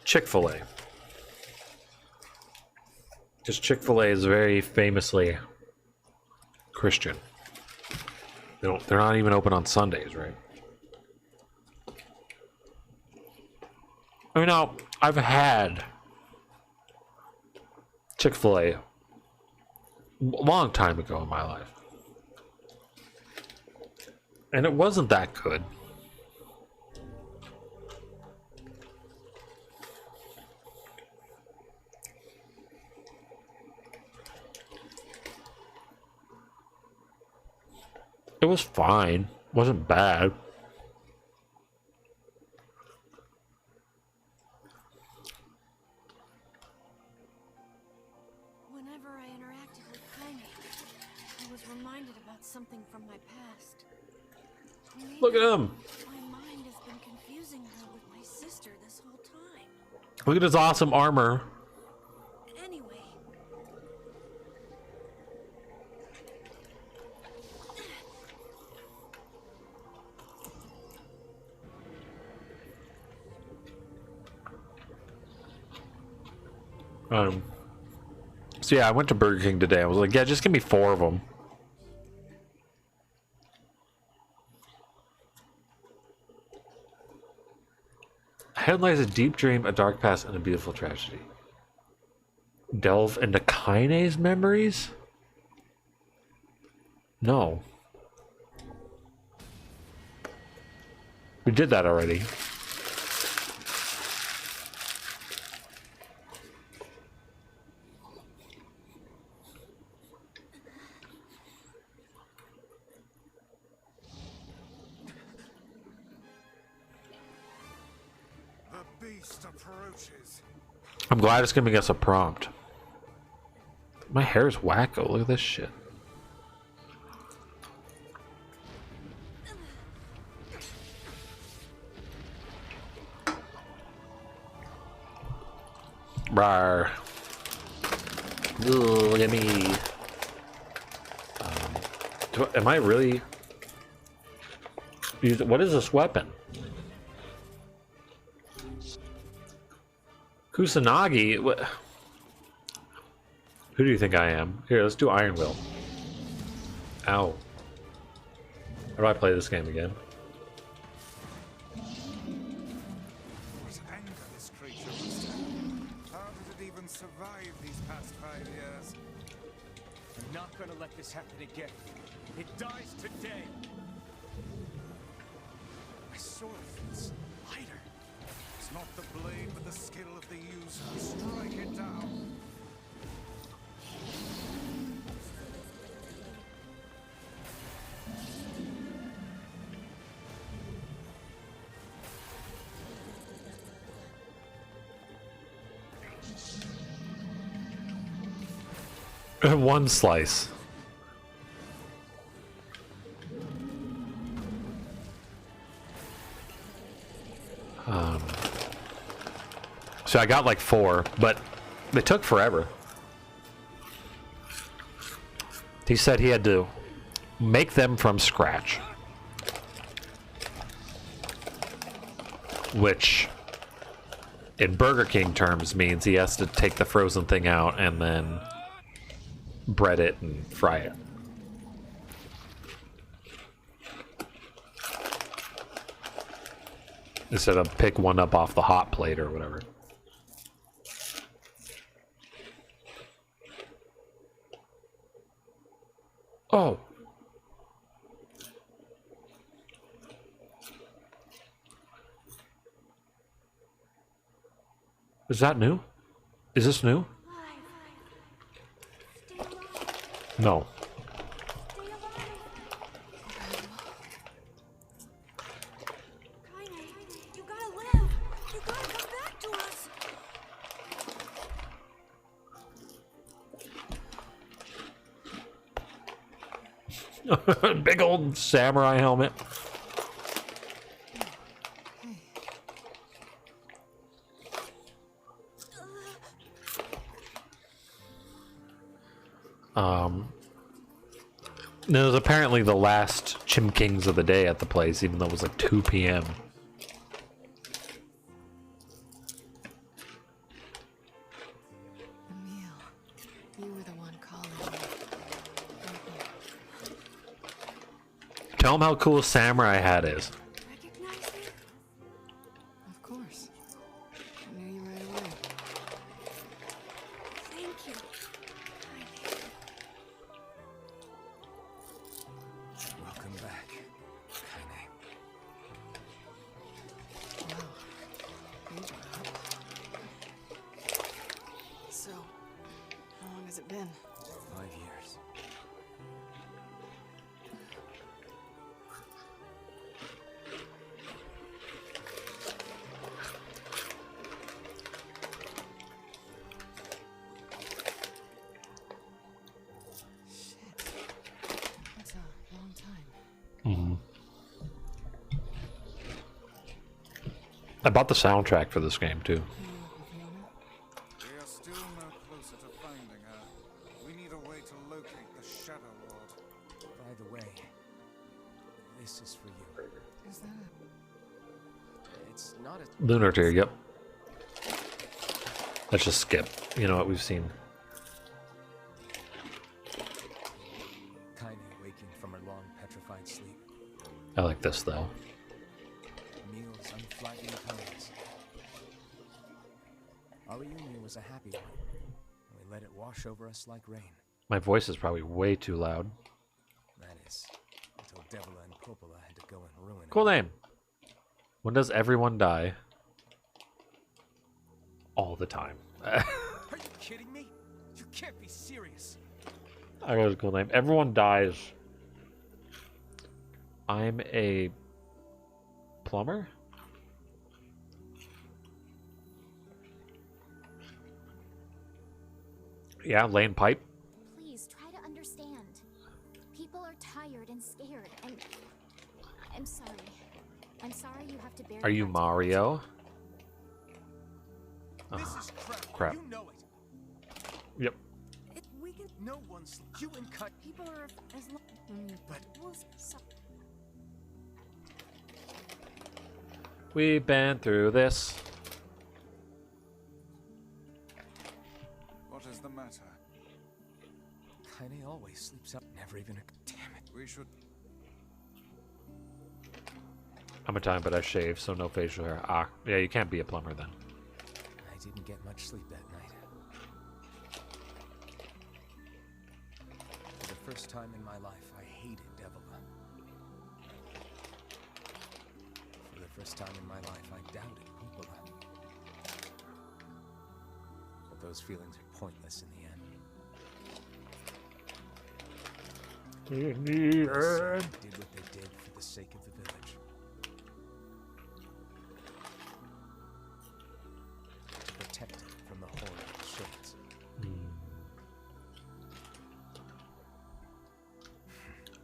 Chick-fil-A. Because Chick-fil-A is very famously Christian. They're not even open on Sundays, right? I mean, now, I've had Chick-fil-A a long time ago in my life. And it wasn't that good. It was fine. It wasn't bad. Whenever I interacted with Jaime, I was reminded about something from my past. Maybe Look at him. my mind has been confusing her with my sister this whole time. Look at his awesome armor. Anyway. So yeah, I went to Burger King today. I was like, yeah, just give me 4 of them. Ahead lies a deep dream, a dark past, and a beautiful tragedy. Delve into Kaine's memories? No. We did that already. I'm glad it's giving us a prompt. My hair's wacko. Look at this shit. Rawr. Ooh, look at me. Am I really... What is this weapon? Kusanagi? What? Who do you think I am? Here, let's do Iron Will. Ow. How do I play this game again? What anger this creature must have. How did it even survive these past 5 years? I'm not gonna let this happen again. It dies today. My sword feels lighter. It's not the blade, but the skill of the user. Strike it down. One slice. So I got like 4, but they took forever. He said he had to make them from scratch. Which, in Burger King terms, means he has to take the frozen thing out and then bread it and fry it. Instead of pick one up off the hot plate or whatever. Oh. Is that new? Is this new? No. Kaine, you gotta live. You gotta come back to us. Big old samurai helmet. It was apparently the last Chimkings of the day at the place, even though it was like 2 p.m. You were the one calling me. Thank you. Tell him how cool Samurai Hat is. Recognize me? Of course. I knew you right away. Thank you. Welcome back, Kaine. Wow. Good job. So, how long has it been? 5 years. Shit. That's a long time. Mm-hmm. I bought the soundtrack for this game too. We are still no closer to finding her. We need a way to locate the Shadow Lord. By the way, this is for you. Is that It's not a Lunar Tier, yep. Let's just skip. You know what we've seen. Kaine waking from her long petrified sleep. I like this though. Emil's unflagging kindness. Our reunion was a happy one, and we let it wash over us like rain. My voice is probably way too loud. That is, until Devila and Popola had to go and ruin Cool it. name. When does everyone die? All the time. Are you kidding me? You can't be serious. I got a cool name. Everyone dies. I'm a plumber? Yeah, laying pipe. Please try to understand. People are tired and scared, and I'm sorry. I'm sorry you have to bear. Are you the brunt of it. Mario? This Oh, is crap. crap. You know it. yep. We can. No one's. You and Cut. people are as long? But We've been through this. What is the matter? Kaine always sleeps up. Never even. Damn it. We should. I'm Italian, but I shave, so no facial hair. Ah, yeah, you can't be a plumber then. I didn't get much sleep that night. For the first time in my life, I hated Devila. For the first time in my life, I doubted Popola. But those feelings are pointless in the end. They did what they did for the sake of the village. To protect it from the horror of the shades.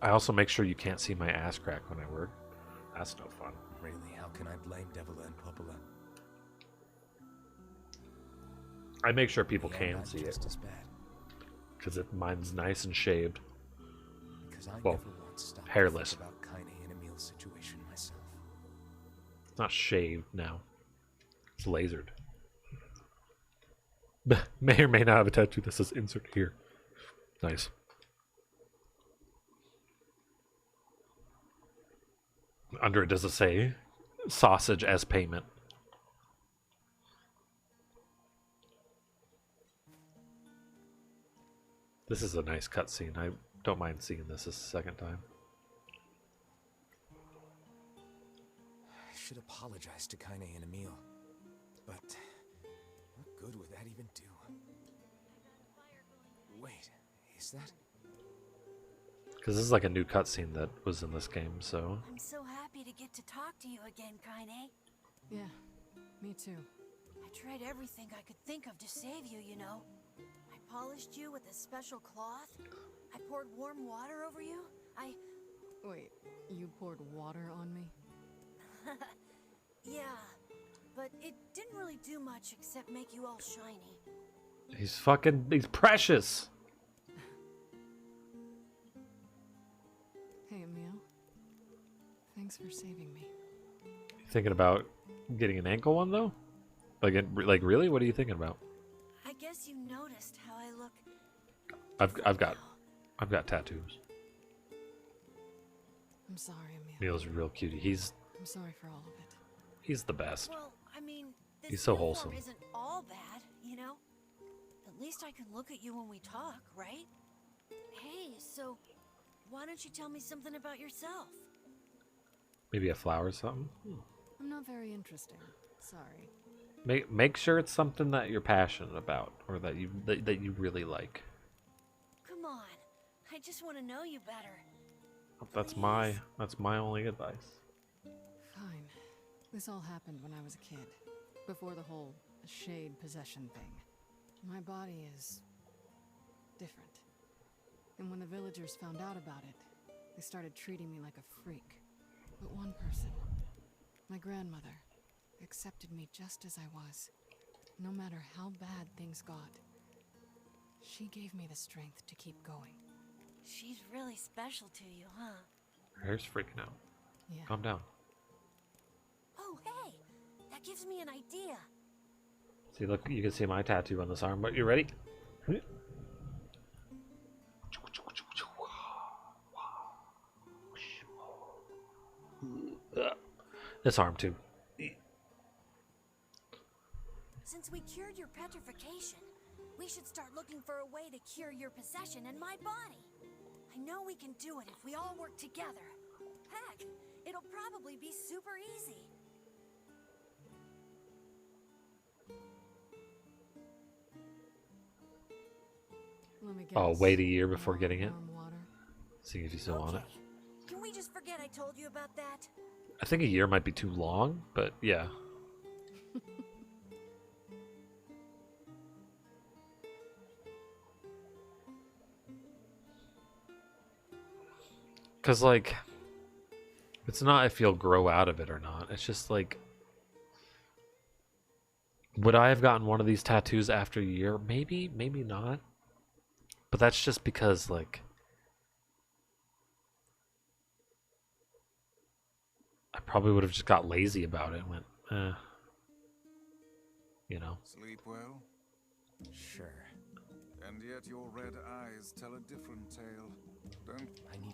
I also make sure you can't see my ass crack when I work. That's no fun. Really, how can I blame Devila and Popola? I make sure people Yeah, can not see it just as bad. because mine's nice and shaved. Because I Well, never once stopped to hairless. think about Kaine and Emil's situation myself. It's not shaved now. It's lasered. May or may not have a tattoo that says insert here. Nice. Under it does it say sausage as payment. This is a nice cutscene. I don't mind seeing this a second time. I should apologize to Kaine and Emil. But what good would that even do? Wait, is that? Because this is like a new cutscene that was in this game, so... I'm so happy to get to talk to you again, Kaine. Yeah, me too. I tried everything I could think of to save you, you know. I polished you with a special cloth. I poured warm water over you. Wait, you poured water on me? Yeah, but it didn't really do much except make you all shiny. He's precious! Hey, Emil. Thanks for saving me. You thinking about getting an ankle one, though? Like really? What are you thinking about? I guess you noticed how I look I've got tattoos. I'm sorry, Emil. Neil's a real cutie. I'm sorry for all of it. He's the best. Well, I mean, this He's so uniform wholesome. isn't all bad, you know? At least I can look at you when we talk, right? Hey, so why don't you tell me something about yourself? Maybe a flower or something. I'm not very interesting. Sorry. Make sure it's something that you're passionate about or that you really like. Come on. I just want to know you better. That's my only advice. Fine. This all happened when I was a kid. Before the whole shade possession thing. My body is different. And when the villagers found out about it, they started treating me like a freak. But one person, my grandmother, accepted me just as I was. No matter how bad things got. She gave me the strength to keep going. She's really special to you, huh? Her hair's freaking out. Yeah. Calm down. Oh, hey! That gives me an idea. See, look, you can see my tattoo on this arm. But you ready? This arm too. Since we cured your petrification, we should start looking for a way to cure your possession and my body. I know we can do it if we all work together. Heck, it'll probably be super easy. Let me guess. Oh, wait a year before getting it. Warm water. See if you still want it. Can we just forget I told you about that? I think a year might be too long, but yeah. Because, like, it's not if you'll grow out of it or not. It's just like, would I have gotten one of these tattoos after a year? Maybe, maybe not. But that's just because, like, I probably would have just got lazy about it and went, you know. Sleep well? Sure. And yet your red eyes tell a different tale. Don't I need.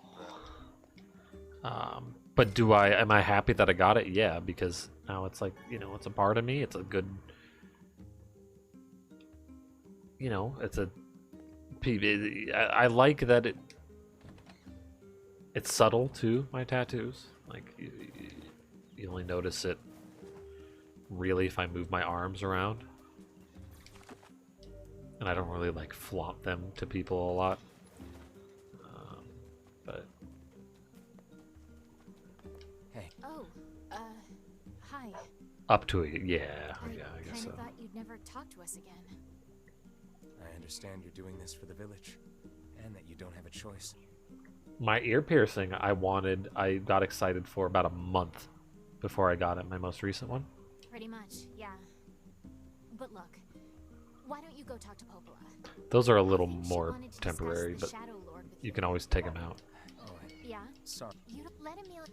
But am I happy that I got it? Yeah, because now it's like, you know, it's a part of me. It's a good, you know, it's a, I like that it's subtle too, my tattoos. Like, you only notice it really if I move my arms around. And I don't really, like, flaunt them to people a lot. But Hey. Oh, hi. up to it, yeah, I I guess so. kinda thought you'd never talk to us again. I understand you're doing this for the village, and that you don't have a choice. My ear piercing, I got excited for about a month before I got it, my most recent one. Pretty much, yeah. But look, why don't you go talk to Popola? Those are a little I think she more wanted to temporary, discuss but the Shadow Lord with you can always take them out. Oh, Yeah? sorry. You don't let Emil.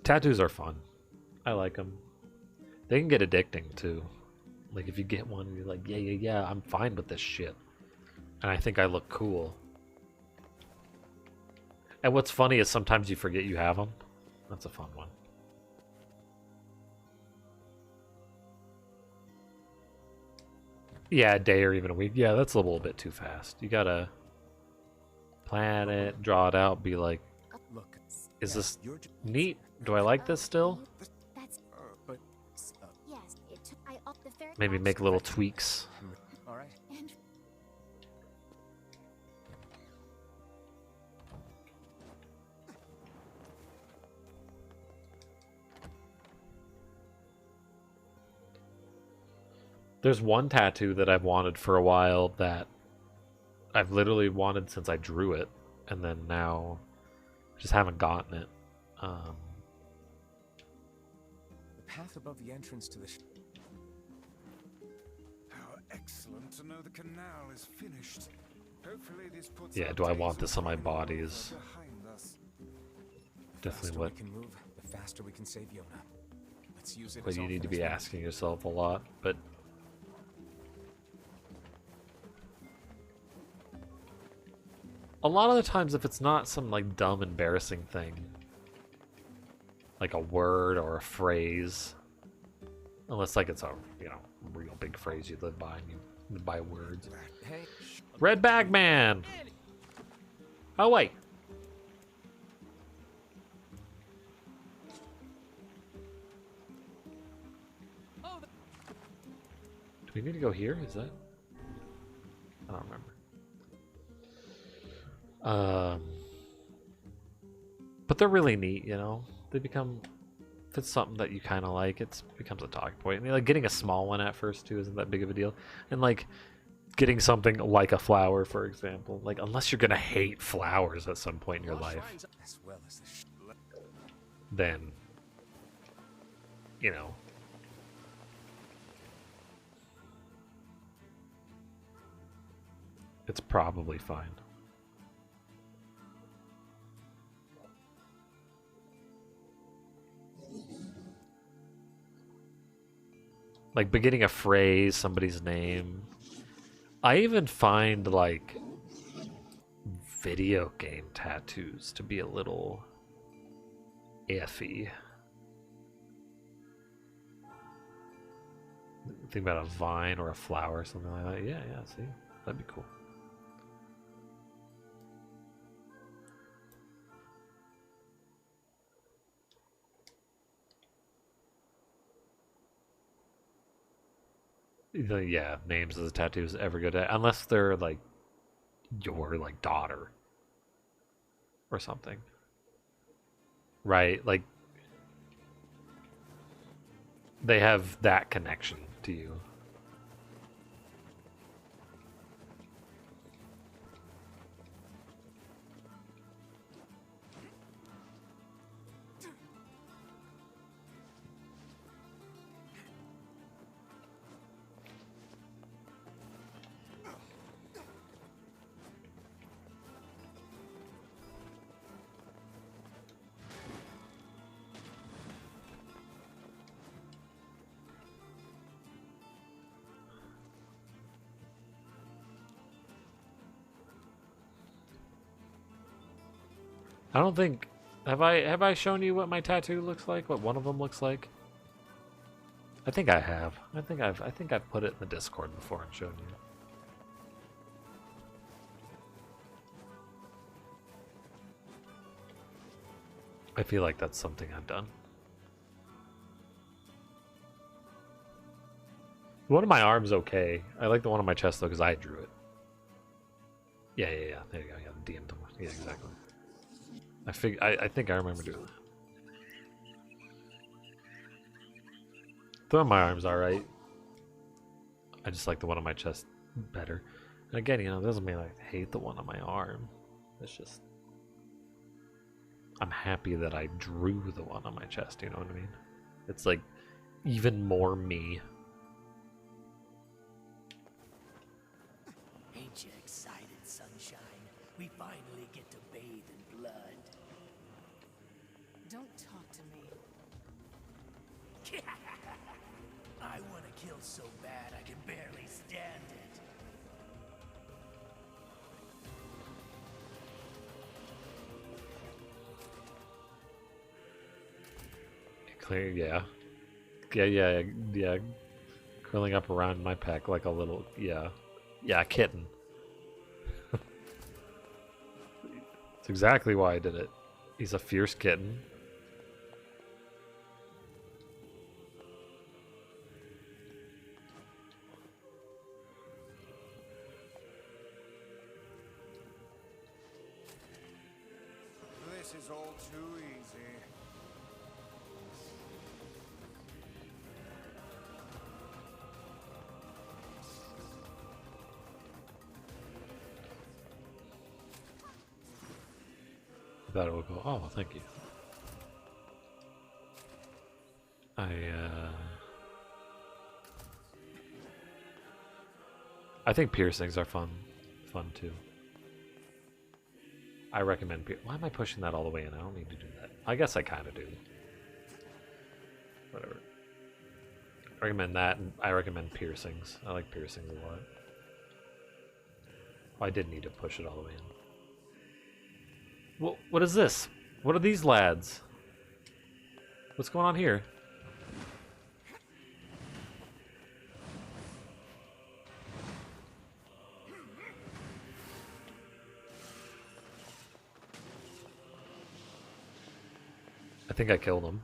Tattoos are fun. I like them. They can get addicting too. Like if you get one and you're like, yeah, I'm fine with this shit. And I think I look cool. And what's funny is sometimes you forget you have them. That's a fun one. Yeah, a day or even a week. Yeah, that's a little bit too fast. You gotta plan it, draw it out, be like, Look, is this you're neat? Do I like this still? That's but yes. It took. I up the fair. Maybe make little tweaks. all right. And There's one tattoo that I've wanted for a while that I've literally wanted since I drew it, and then now just haven't gotten it. The path above the entrance to the. excellent to know the canal is finished. Hopefully this puts Yeah, our do I days want of this on my toil body over is behind us. The definitely faster what we can move, the faster we can save Yona. Let's use it what as you need often to as be we asking yourself a lot, but a lot of the times if it's not some like dumb embarrassing thing, like a word or a phrase, unless like it's a, you know, real big phrase you live by and you live by words. Hey, Red Bag Man! Oh wait. Do we need to go here? Is that? I don't remember. But they're really neat, you know? They become, if it's something that you kind of like, it becomes a talking point. I mean, like getting a small one at first too isn't that big of a deal. And like getting something like a flower, for example, like unless you're gonna hate flowers at some point in your life, as well as the then, you know, it's probably fine. Like beginning a phrase, somebody's name. I even find like video game tattoos to be a little iffy. Think about a vine or a flower or something like that. Yeah, yeah, see? That'd be cool. Yeah, names as a tattoo is ever good at, unless they're like your like daughter or something, right? Like they have that connection to you. I don't think have I shown you what my tattoo looks like? What one of them looks like? I think I have. I think I've put it in the Discord before and shown you. I feel like that's something I've done. The one on my arm's okay. I like the one on my chest though because I drew it. Yeah. There you go. Yeah, the DM'd one. Yeah, exactly. I think I remember doing that. The one on my arm's alright. I just like the one on my chest better. And again, you know, it doesn't mean I hate the one on my arm. It's just I'm happy that I drew the one on my chest, you know what I mean? It's like even more me. Ain't you excited, sunshine? We finally get to bathe in blood. Don't talk to me. I want to kill so bad I can barely stand it. Clear, yeah. Yeah. Curling up around my pec like a little, yeah, kitten. That's exactly why I did it. He's a fierce kitten. This is all too easy. That it will go, oh, thank you. I think piercings are fun too. I recommend why am I pushing that all the way in? I don't need to do that. I guess I kind of do. Whatever. I recommend that, and I recommend piercings. I like piercings a lot. Oh, I did need to push it all the way in. What is this? What are these lads? What's going on here? I think I killed him.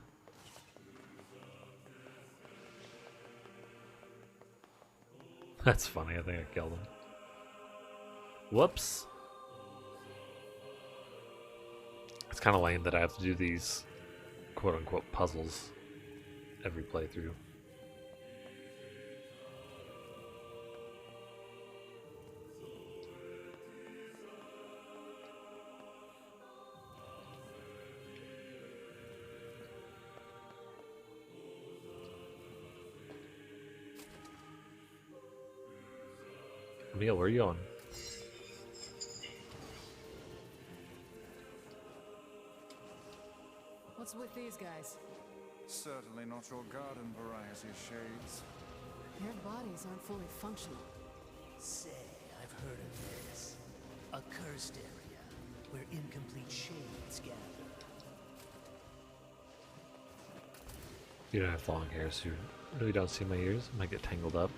That's funny, I think I killed him. Whoops. It's kind of lame that I have to do these quote-unquote puzzles every playthrough. Emil, where are you going? What's with these guys? Certainly not your garden variety, Shades. Their bodies aren't fully functional. Say, I've heard of this. A cursed area where incomplete shades gather. You don't have long hair, so you really don't see my ears. I might get tangled up.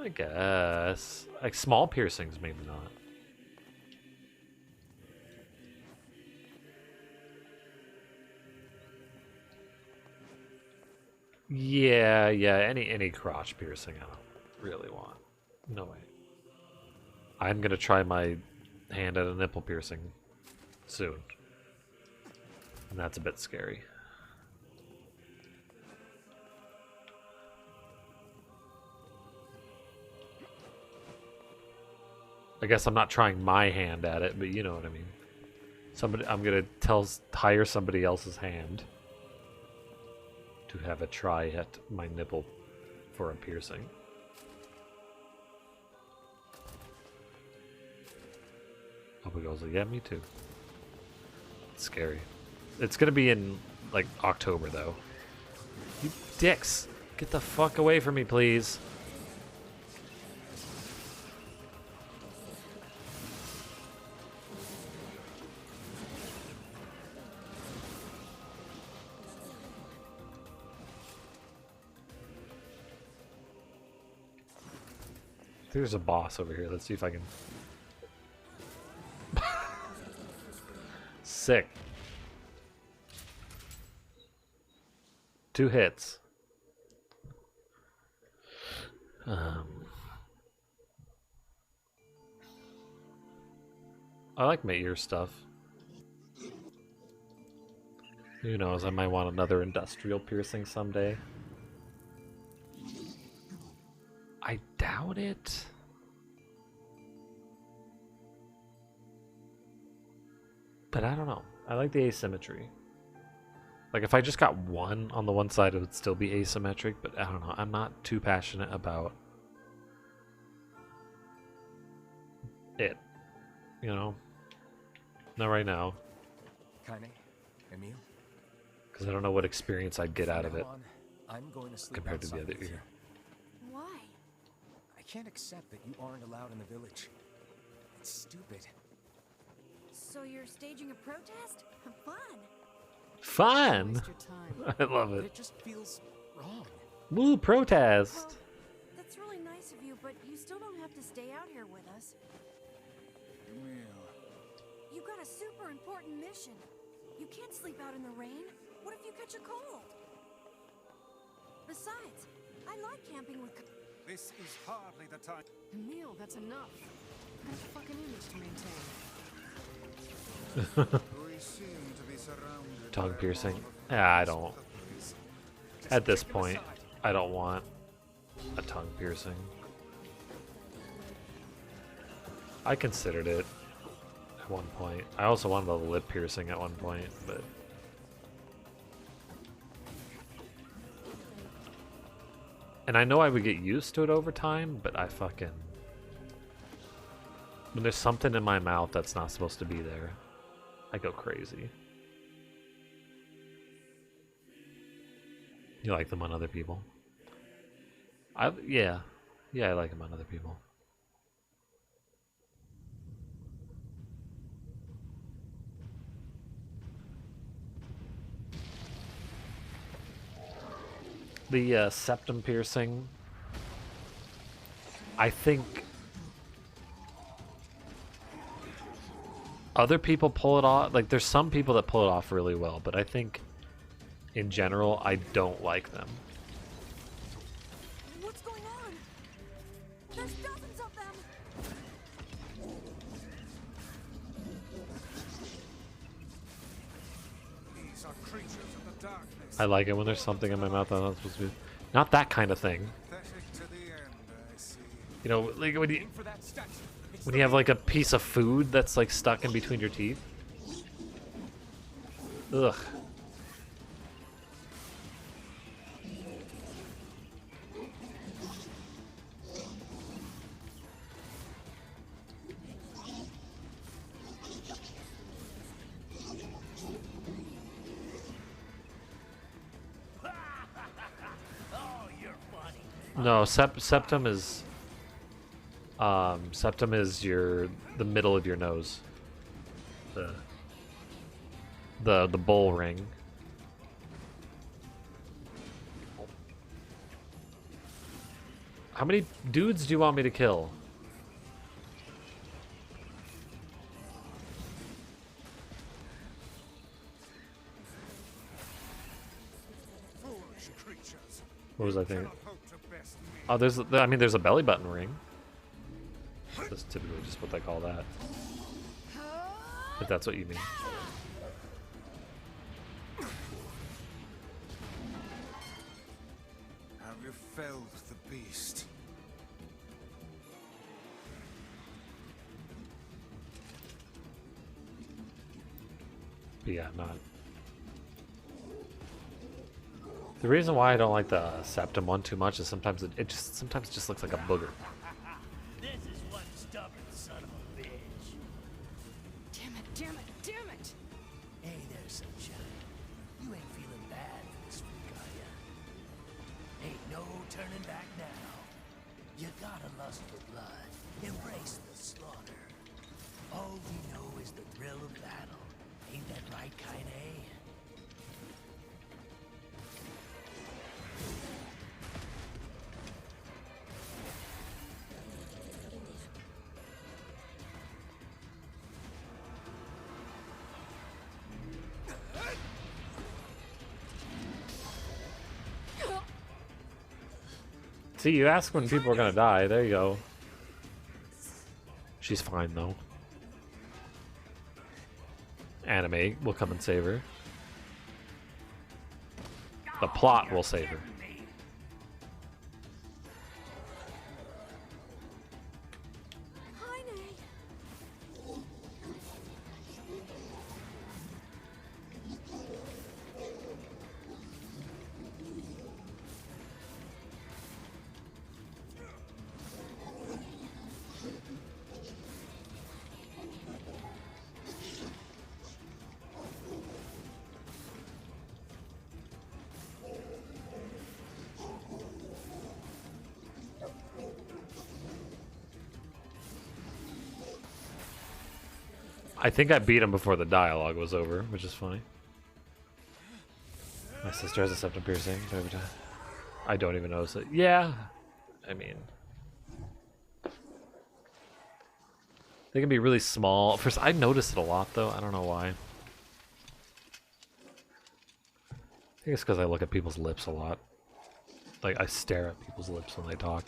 I guess. Like small piercings, maybe not. Yeah, any crotch piercing I don't really want. No way. I'm gonna try my hand at a nipple piercing soon. And that's a bit scary. I guess I'm not trying my hand at it, but you know what I mean. I'm gonna hire somebody else's hand to have a try at my nipple for a piercing. Hope goes like, yeah, me too. It's scary. It's gonna be in like October though. You dicks! Get the fuck away from me, please. There's a boss over here. Let's see if I can. Sick. 2 hits. I like my ear stuff. Who knows? I might want another industrial piercing someday. I doubt it. But I don't know. I like the asymmetry. Like if I just got one on the one side, it would still be asymmetric, but I don't know. I'm not too passionate about it. You know? Not right now. Kaine, Emil, Because I don't know what experience I'd get out of it I'm going to sleep compared to the outside other with you. ear. Why? I can't accept that you aren't allowed in the village. It's stupid. So you're staging a protest? Fun. Fun! Waste your time. I love But it. it just feels wrong. Woo, protest! Well, that's really nice of you, but you still don't have to stay out here with us. Emil, You got a super important mission. You can't sleep out in the rain. What if you catch a cold? Besides, I like camping with... this is hardly the time. Emil, that's enough. What a fucking image to maintain. We seem to be surrounded Tongue by a piercing. mob of Yeah, I don't. police. At this point, I don't want a tongue piercing. I considered it at one point. I also wanted a lip piercing at one point, but And I know I would get used to it over time, but I fucking... When there's something in my mouth that's not supposed to be there, I go crazy. You like them on other people? Yeah. Yeah, I like them on other people. The septum piercing, I think other people pull it off. Like, there's some people that pull it off really well, but I think in general, I don't like them. What's going on? There's dozens of them. These are creatures of the darkness. I like it when there's something in my mouth I'm not supposed to be. Not that kind of thing. Pathetic to the end, I see. You know, like when you Aim for that statue. It's when you have like a piece of food that's like stuck in between your teeth. Ugh. Oh, you're funny. No, septum is the middle of your nose. The bowl ring. How many dudes do you want me to kill? foolish creatures. What was I thinking? Cannot hope to best me. Oh, there's a belly button ring. That's typically just what they call that. If that's what you mean. Have you felled the beast? But yeah, not. The reason why I don't like the septum one too much is sometimes it just looks like a booger. This is one stubborn son of a bitch. Damn it, damn it, damn it! Hey there, sunshine. You ain't feeling bad for this week, are ya? Ain't no turning back now. You gotta lust for blood. Embrace the slaughter. All we know is the thrill of battle. Ain't that right, Kaine? See, you ask when people are gonna die. There you go. She's fine though. Anime will come and save her. The plot will save her. Heine. I think I beat him before the dialogue was over, which is funny. My sister has a septum piercing. I don't even notice it. Yeah, I mean, they can be really small. First, I notice it a lot though. I don't know why. I think it's because I look at people's lips a lot. Like, I stare at people's lips when they talk.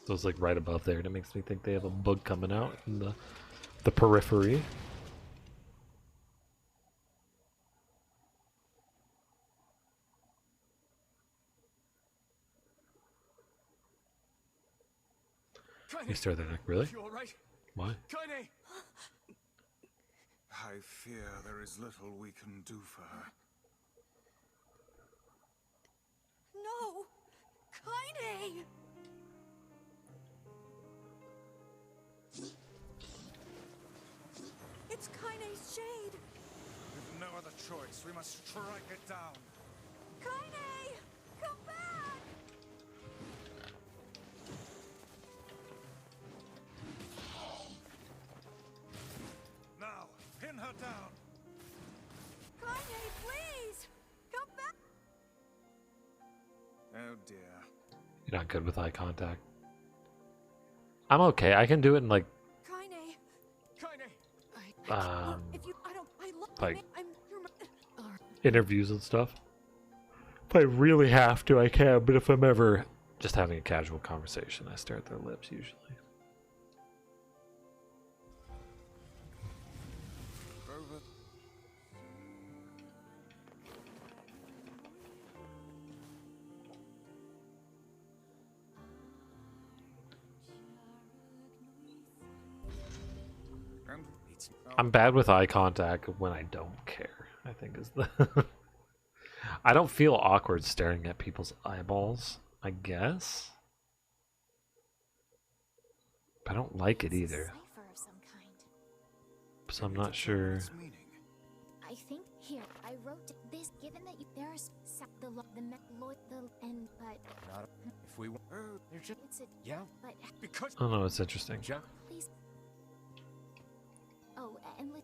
So it's like right above there, and it makes me think they have a bug coming out in the periphery. You stare at their neck, really? You all right? Why? Kaine! I fear there is little we can do for her. Kaine! It's Kaine's shade! We've no other choice. We must strike it down. Kaine! Come back! Now, pin her down. Kaine, please! Come back! Oh dear. You're not good with eye contact. I'm okay. I can do it in like Kaine! Kaine! If you, I look, like I'm, you're interviews and stuff. If I really have to, I can. But if I'm ever just having a casual conversation, I stare at their lips usually. Over. And It's I'm bad with eye contact when I don't care, I think is the I don't feel awkward staring at people's eyeballs, I guess. But I don't like it either. Cipher of some kind. So I'm not sure. its meaning. I think here I wrote this. Given that there's the and but not. If we want. They're just. it's a Yeah. but Because Oh no, it's interesting. Just. please. Oh, and the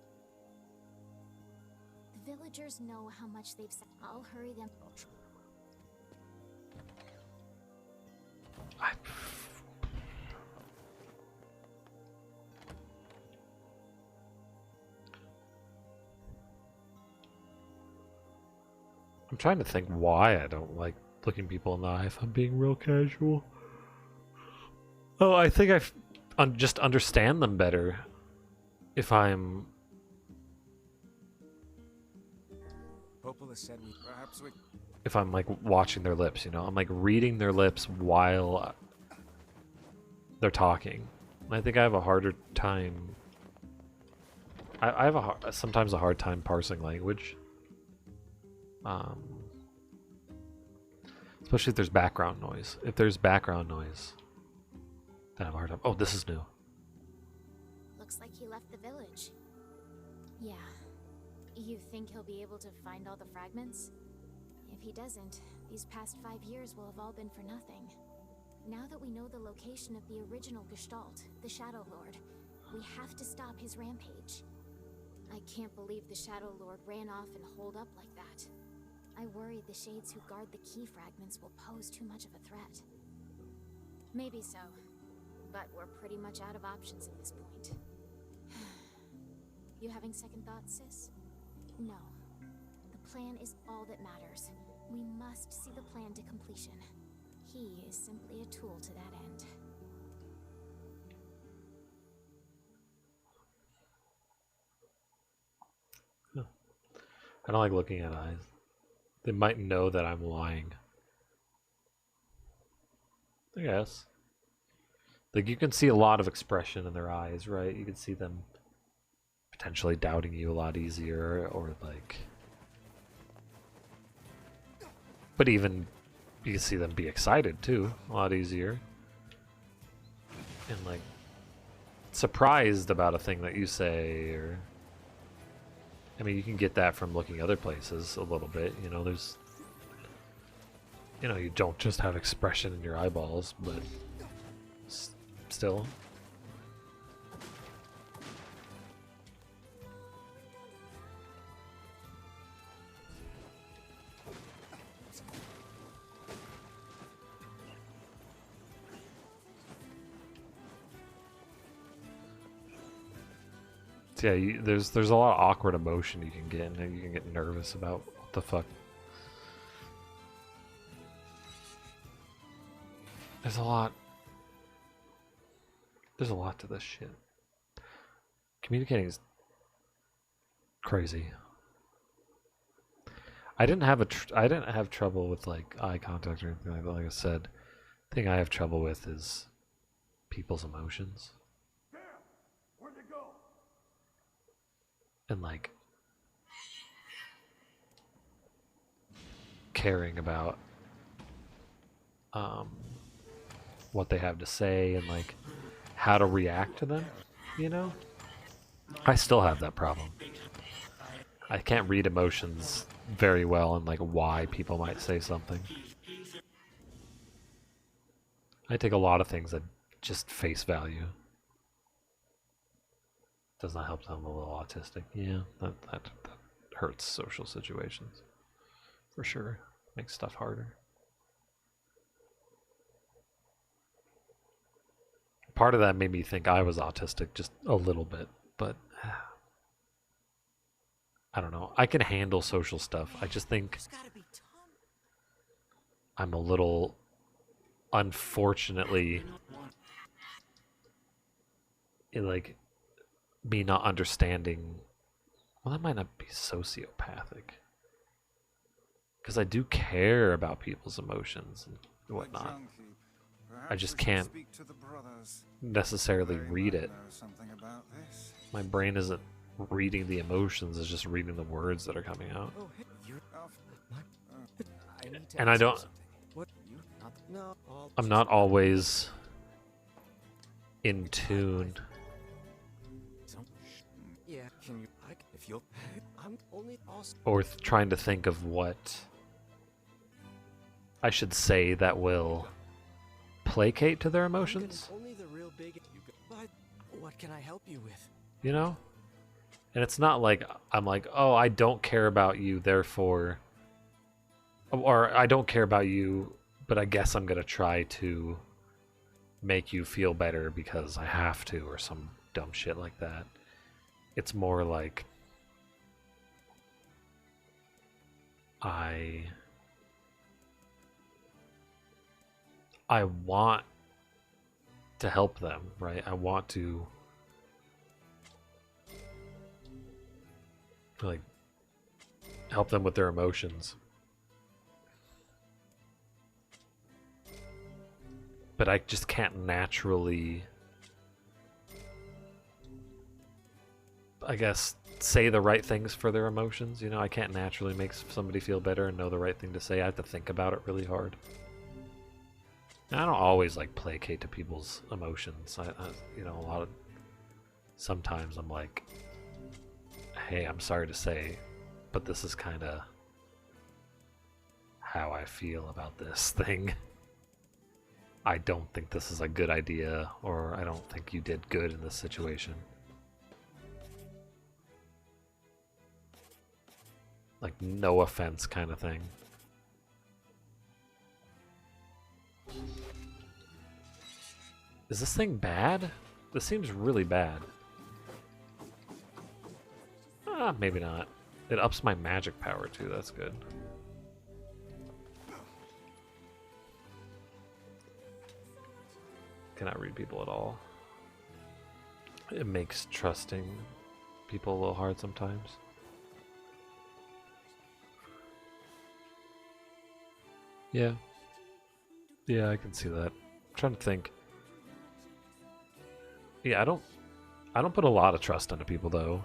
villagers know how much they've said. I'll hurry them. I, I'm trying to think why I don't like looking people in the eye if I'm being real casual. Oh, I think just understand them better if I'm. Popola said we. perhaps we. If I'm like watching their lips, you know, I'm like reading their lips while they're talking. And I think I have a harder time. I have sometimes a hard time parsing language. Especially if there's background noise. If there's background noise, then I have a hard time. Oh, this is new. Looks like he left the village. Yeah. You think he'll be able to find all the fragments? If he doesn't, these past 5 years will have all been for nothing. Now that we know the location of the original Gestalt, the Shadow Lord, we have to stop his rampage. I can't believe the Shadow Lord ran off and holed up like that. I worry the Shades who guard the key fragments will pose too much of a threat. Maybe so, but we're pretty much out of options at this point. You having second thoughts, sis? No. The plan is all that matters. We must see the plan to completion. He is simply a tool to that end. I don't like looking at eyes. They might know that I'm lying. I guess. Like, you can see a lot of expression in their eyes, right? You can see them potentially doubting you a lot easier, or like... But even, you can see them be excited too, a lot easier. And like, surprised about a thing that you say, or... I mean, you can get that from looking other places a little bit, you know, there's... You know, you don't just have expression in your eyeballs, but... Still. So yeah, there's a lot of awkward emotion you can get, and you can get nervous about what the fuck. There's a lot to this shit. Communicating is crazy. I didn't have trouble with like eye contact or anything like that. Like I said, the thing I have trouble with is people's emotions. And like caring about what they have to say and like how to react to them, you know? I still have that problem. I can't read emotions very well and like why people might say something. I take a lot of things at just face value. Does not help that I'm a little autistic. Yeah, that hurts social situations. For sure. Makes stuff harder. Part of that made me think I was autistic just a little bit, but I don't know. I can handle social stuff. I just think I'm a little, unfortunately, like, me not understanding. Well, that might not be sociopathic. Because I do care about people's emotions and whatnot. I just can't necessarily read it. My brain isn't reading the emotions, it's just reading the words that are coming out. And I don't... I'm not always in tune. Or trying to think of what I should say that will placate to their emotions. What can I help you with? You know? And it's not like I'm like, oh, I don't care about you, therefore... Or I don't care about you, but I guess I'm going to try to make you feel better because I have to, or some dumb shit like that. It's more like... I want to help them, right? I want to like help them with their emotions. But I just can't naturally, I guess, say the right things for their emotions. You know, I can't naturally make somebody feel better and know the right thing to say. I have to think about it really hard. And I don't always like placate to people's emotions. I you know, sometimes I'm like, hey, I'm sorry to say, but this is kind of how I feel about this thing. I don't think this is a good idea, or I don't think you did good in this situation. Like, no offense kind of thing. Is this thing bad? This seems really bad. Ah, maybe not. It ups my magic power too, that's good. Cannot read people at all. It makes trusting people a little hard sometimes. Yeah. Yeah, I can see that. I'm trying to think. Yeah, I don't put a lot of trust into people though.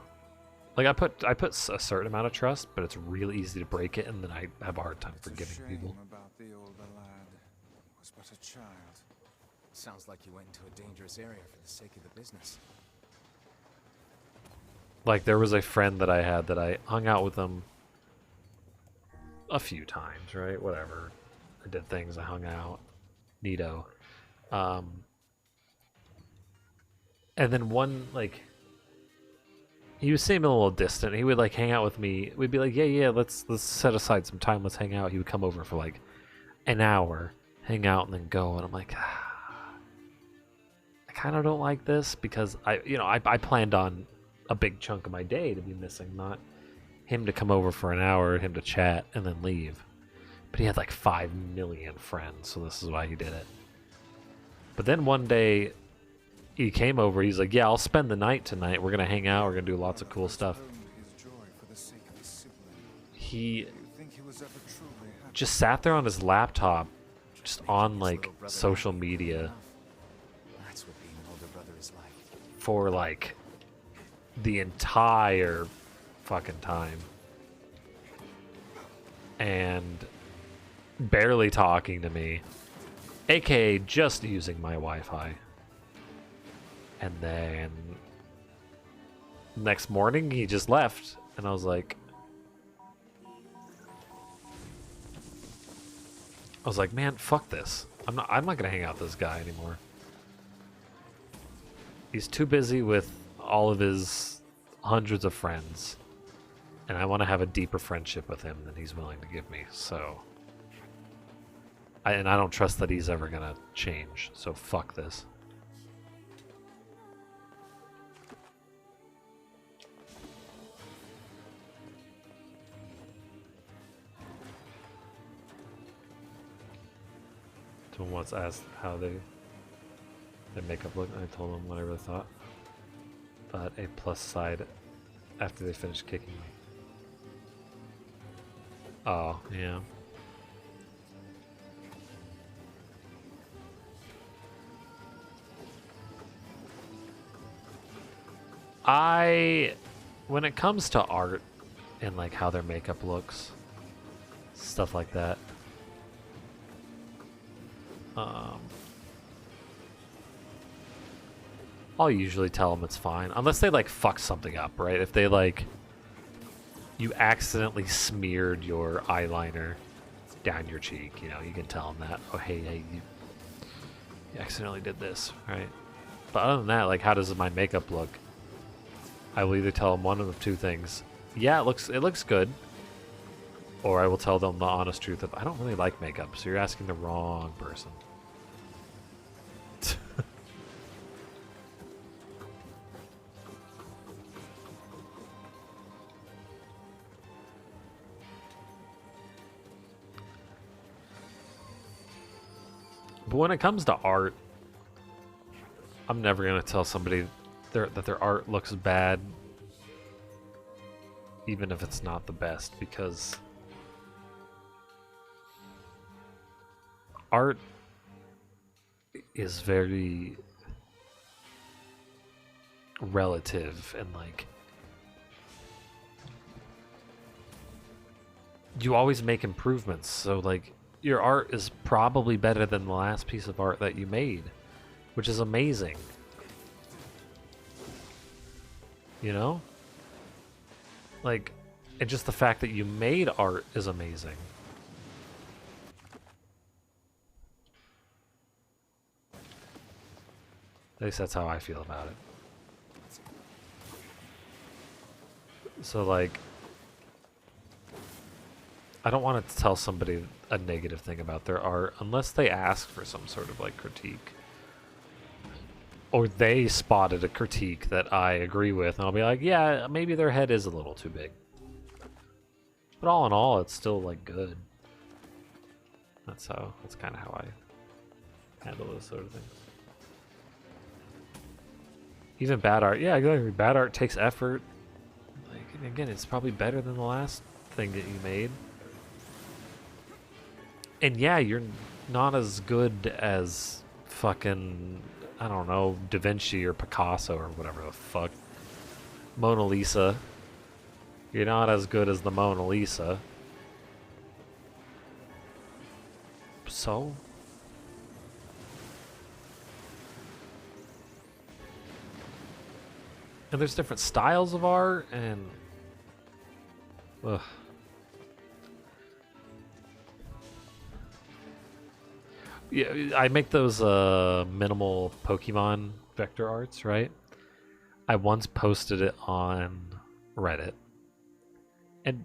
Like I put a certain amount of trust, but it's really easy to break it, and then I have a hard time forgiving people. About the older lad. He was but a child. Sounds like you went into a dangerous area for the sake of the business. Like there was a friend that I had that I hung out with him a few times, right? Whatever. I did things, I hung out. Neato. And then one, like, he was seeming a little distant. He would like hang out with me. We'd be like, yeah, let's set aside some time. Let's hang out. He would come over for like an hour, hang out, and then go. And I'm like, I kind of don't like this because I planned on a big chunk of my day to be missing, not him to come over for an hour, him to chat, and then leave. But he had like 5 million friends, so this is why he did it. But then one day, he came over, he's like, yeah, I'll spend the night tonight. We're going to hang out. We're going to do lots of cool stuff. He just sat there on his laptop, just on, like, social media That's what being an older brother is like. for, like, the entire fucking time. And barely talking to me. AKA just using my Wi-Fi. And then next morning he just left, and I was like, man, fuck this. I'm not gonna hang out with this guy anymore. He's too busy with all of his hundreds of friends, and I want to have a deeper friendship with him than he's willing to give me. So, I don't trust that he's ever gonna change. So fuck this. Someone once asked how their makeup looked, and I told them what I really thought. But a plus side after they finished kicking me. Oh, yeah. When it comes to art and like how their makeup looks, stuff like that, I'll usually tell them it's fine, unless they like fuck something up, right? If they like, you accidentally smeared your eyeliner down your cheek, you know, you can tell them that. Oh, hey, you accidentally did this, right? But other than that, like, how does my makeup look? I will either tell them one of the two things. Yeah, it looks good. Or I will tell them the honest truth of, I don't really like makeup, so you're asking the wrong person. But when it comes to art, I'm never going to tell somebody that their art looks bad, even if it's not the best, because art is very relative, and like, you always make improvements, so like, your art is probably better than the last piece of art that you made, which is amazing. You know? Like, and just the fact that you made art is amazing. At least that's how I feel about it. So like, I don't want to tell somebody a negative thing about their art unless they ask for some sort of like critique. Or they spotted a critique that I agree with, and I'll be like, yeah, maybe their head is a little too big. But all in all, it's still like good. That's kind of how I handle those sort of things. Even bad art, yeah, exactly. Bad art takes effort. Like, again, it's probably better than the last thing that you made. And yeah, you're not as good as fucking, I don't know, Da Vinci or Picasso or whatever the fuck. Mona Lisa. You're not as good as the Mona Lisa. So? And there's different styles of art, and ugh. Yeah, I make those minimal Pokemon vector arts, right? I once posted it on Reddit, and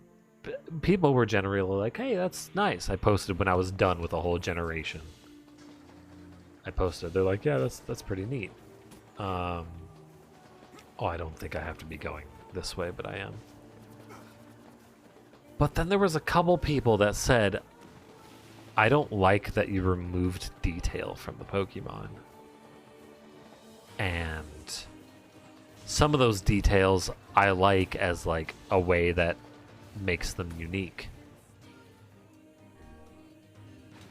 people were generally like, "Hey, that's nice." I posted when I was done with a whole generation. I posted. They're like, "Yeah, that's pretty neat." Oh, I don't think I have to be going this way, but I am. But then there was a couple people that said, I don't like that you removed detail from the Pokemon. And some of those details I like as like a way that makes them unique.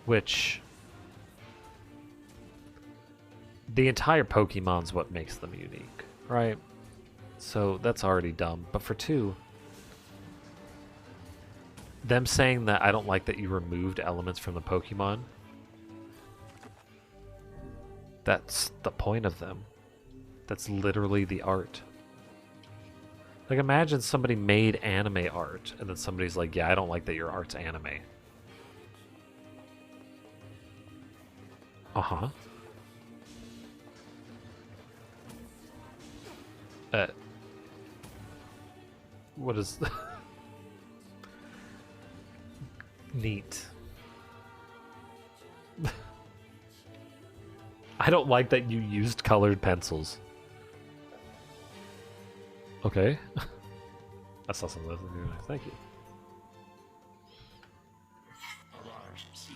Which, the entire Pokemon's what makes them unique, right? So that's already dumb. But for two, them saying that I don't like that you removed elements from the Pokemon, That's the point of them. That's literally the art. Like, imagine somebody made anime art, and then somebody's like, yeah, I don't like that your art's anime. Uh-huh. What is... Neat. I don't like that you used colored pencils. Okay. I saw some of those. Thank you.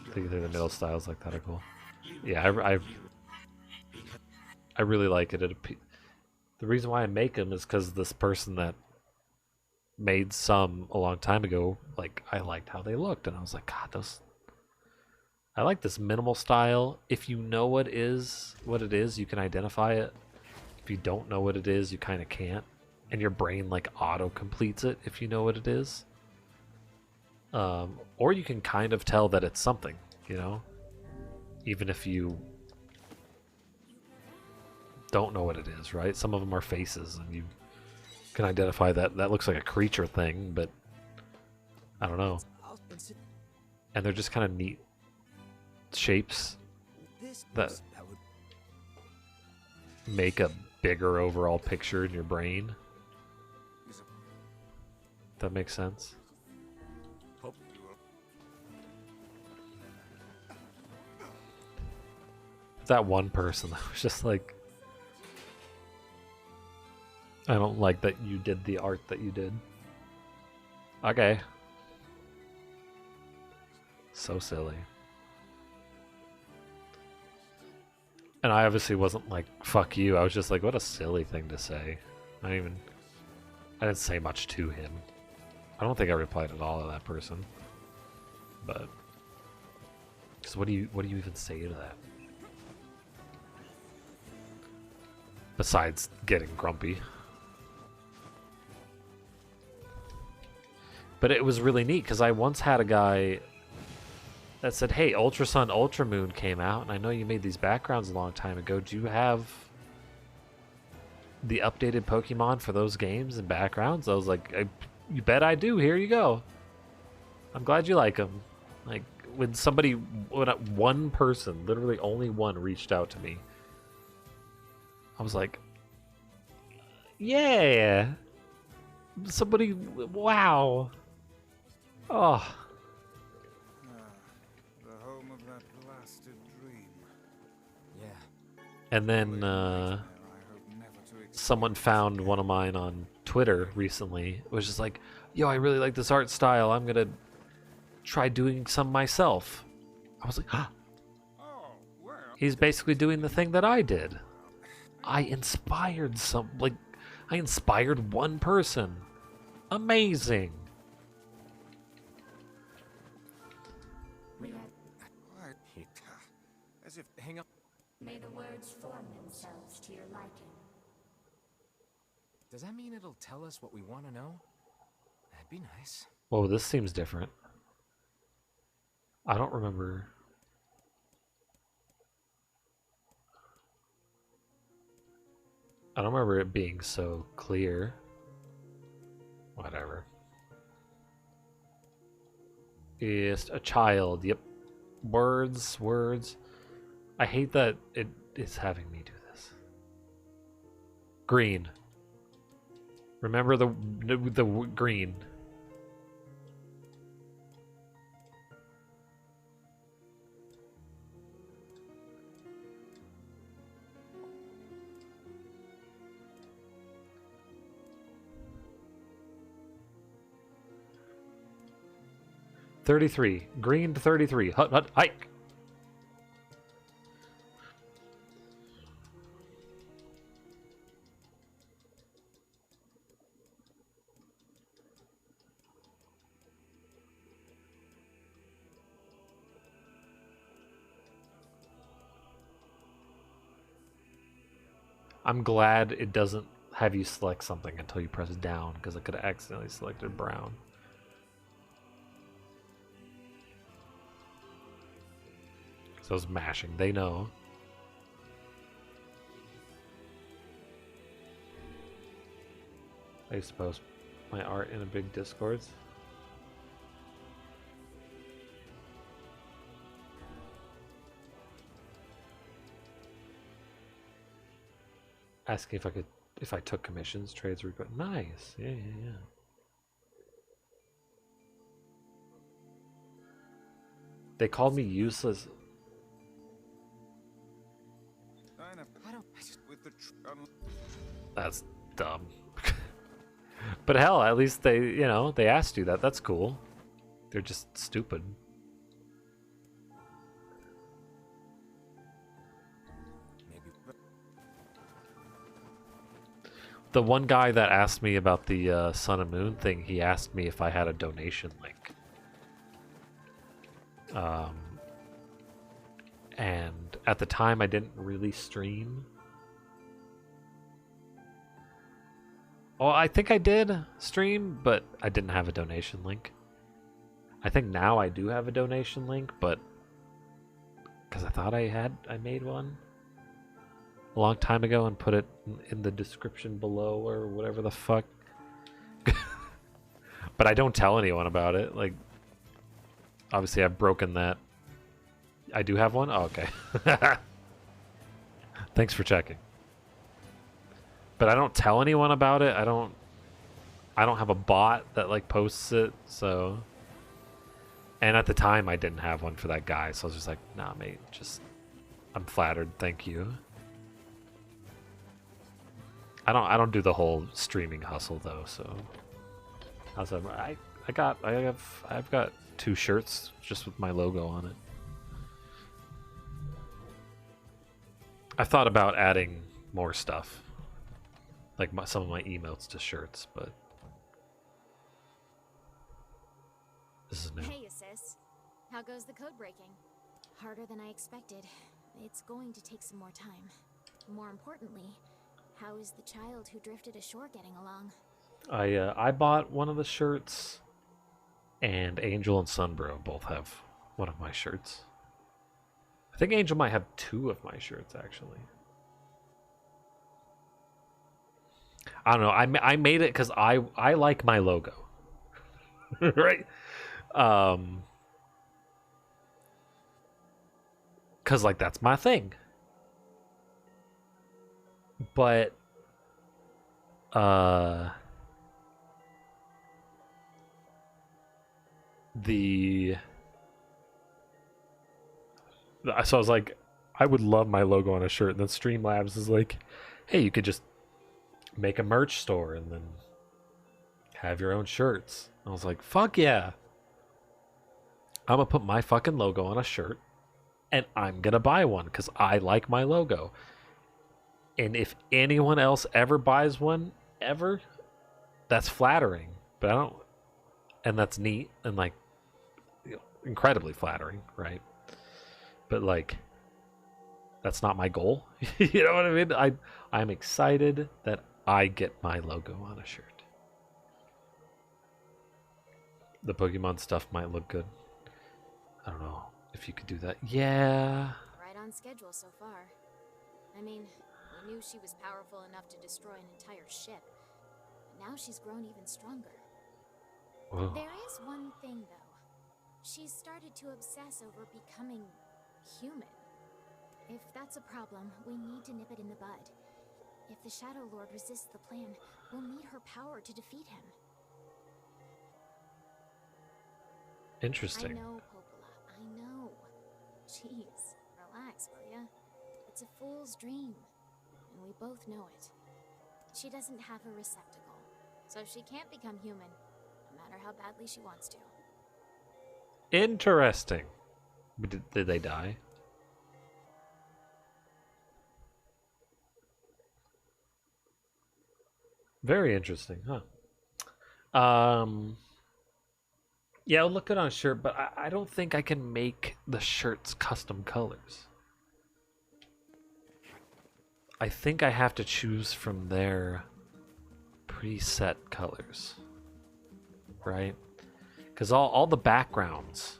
Thinking through the middle styles like that are cool. Yeah, I really like it. The reason why I make them is because this person that made some a long time ago, like, I liked how they looked, and I was like, God, those... I like this minimal style. If you know what it is, you can identify it. If you don't know what it is, you kind of can't. And your brain, like, auto-completes it if you know what it is. Or you can kind of tell that it's something, you know? Even if you don't know what it is, right? Some of them are faces, and you can identify that looks like a creature thing, but I don't know. And they're just kind of neat shapes that make a bigger overall picture in your brain. That makes sense. That one person that was just like, I don't like that you did the art that you did. Okay. So silly. And I obviously wasn't like, fuck you. I was just like, what a silly thing to say. I didn't say much to him. I don't think I replied at all to that person. But, because what do you even say to that? Besides getting grumpy. But it was really neat, because I once had a guy that said, hey, Ultra Sun, Ultra Moon came out, and I know you made these backgrounds a long time ago. Do you have the updated Pokemon for those games and backgrounds? I was like, you bet I do. Here you go. I'm glad you like them. Like, when one person, literally only one, reached out to me, I was like, yeah. Somebody, wow. Oh. The home of that blasted dream. Yeah. And then someone found one of mine on Twitter recently. It was just like, yo, I really like this art style. I'm gonna try doing some myself. I was like, ah. He's basically doing the thing that I did. I inspired I inspired one person. Amazing. As if, hang up. May the words form themselves to your liking. Does that mean it'll tell us what we want to know? That'd be nice. Whoa, this seems different. I don't remember. I don't remember it being so clear. Whatever. Is a child. Yep. Words. I hate that it is having me do this. Green. Remember the green. $33. Green to 33. Hut, hike. I'm glad it doesn't have you select something until you press down, because I could have accidentally selected brown. So I was mashing. They know. I used to post my art in a big Discords. Asking if I took commissions, trades, request. Nice. Yeah. They called me useless. I know. I just with the That's dumb. But hell, at least they asked you that. That's cool. They're just stupid. The one guy that asked me about the Sun and Moon thing, he asked me if I had a donation link. And at the time I didn't really stream. Well, I think I did stream, but I didn't have a donation link. I think now I do have a donation link, but because I thought I made one a long time ago and put it in the description below or whatever the fuck. But I don't tell anyone about it. Like, obviously I've broken that. I do have one? Oh, okay. Thanks for checking. But I don't tell anyone about it. I don't have a bot that like posts it, so. And at the time I didn't have one for that guy, so I was just like, nah mate, I'm flattered, thank you. I don't do the whole streaming hustle though, so I've got 2 shirts just with my logo on it. I thought about adding more stuff, like some of my emotes to shirts, but this is new. Hey, Sis. How goes the code breaking? Harder than I expected. It's going to take some more time. More importantly, how is the child who drifted ashore getting along? I bought one of the shirts, and Angel and Sunbro both have one of my shirts. I think Angel might have 2 of my shirts, actually. I don't know. I made it because I like my logo. Right? Because, like, that's my thing. But, so I was like, I would love my logo on a shirt. And then Streamlabs is like, hey, you could just make a merch store and then have your own shirts. I was like, fuck yeah. I'm gonna put my fucking logo on a shirt and I'm gonna buy one because I like my logo. And if anyone else ever buys one, ever, that's flattering. But I don't, and that's neat and like, incredibly flattering, right? But like, that's not my goal. You know what I mean? I'm excited that I get my logo on a shirt. The Pokemon stuff might look good. I don't know if you could do that. Yeah. Right on schedule so far. I mean, we knew she was powerful enough to destroy an entire ship. But now she's grown even stronger. Whoa. There is one thing, though. She's started to obsess over becoming human. If that's a problem, we need to nip it in the bud. If the Shadow Lord resists the plan, we'll need her power to defeat him. Interesting. I know, Popola, I know. Jeez, relax, will ya? It's a fool's dream, and we both know it. She doesn't have a receptacle, so she can't become human, no matter how badly she wants to. Interesting. Did they die? Very interesting, huh? Yeah, it'll look good on a shirt, but I don't think I can make the shirts custom colors. I think I have to choose from their preset colors, right? Because all the backgrounds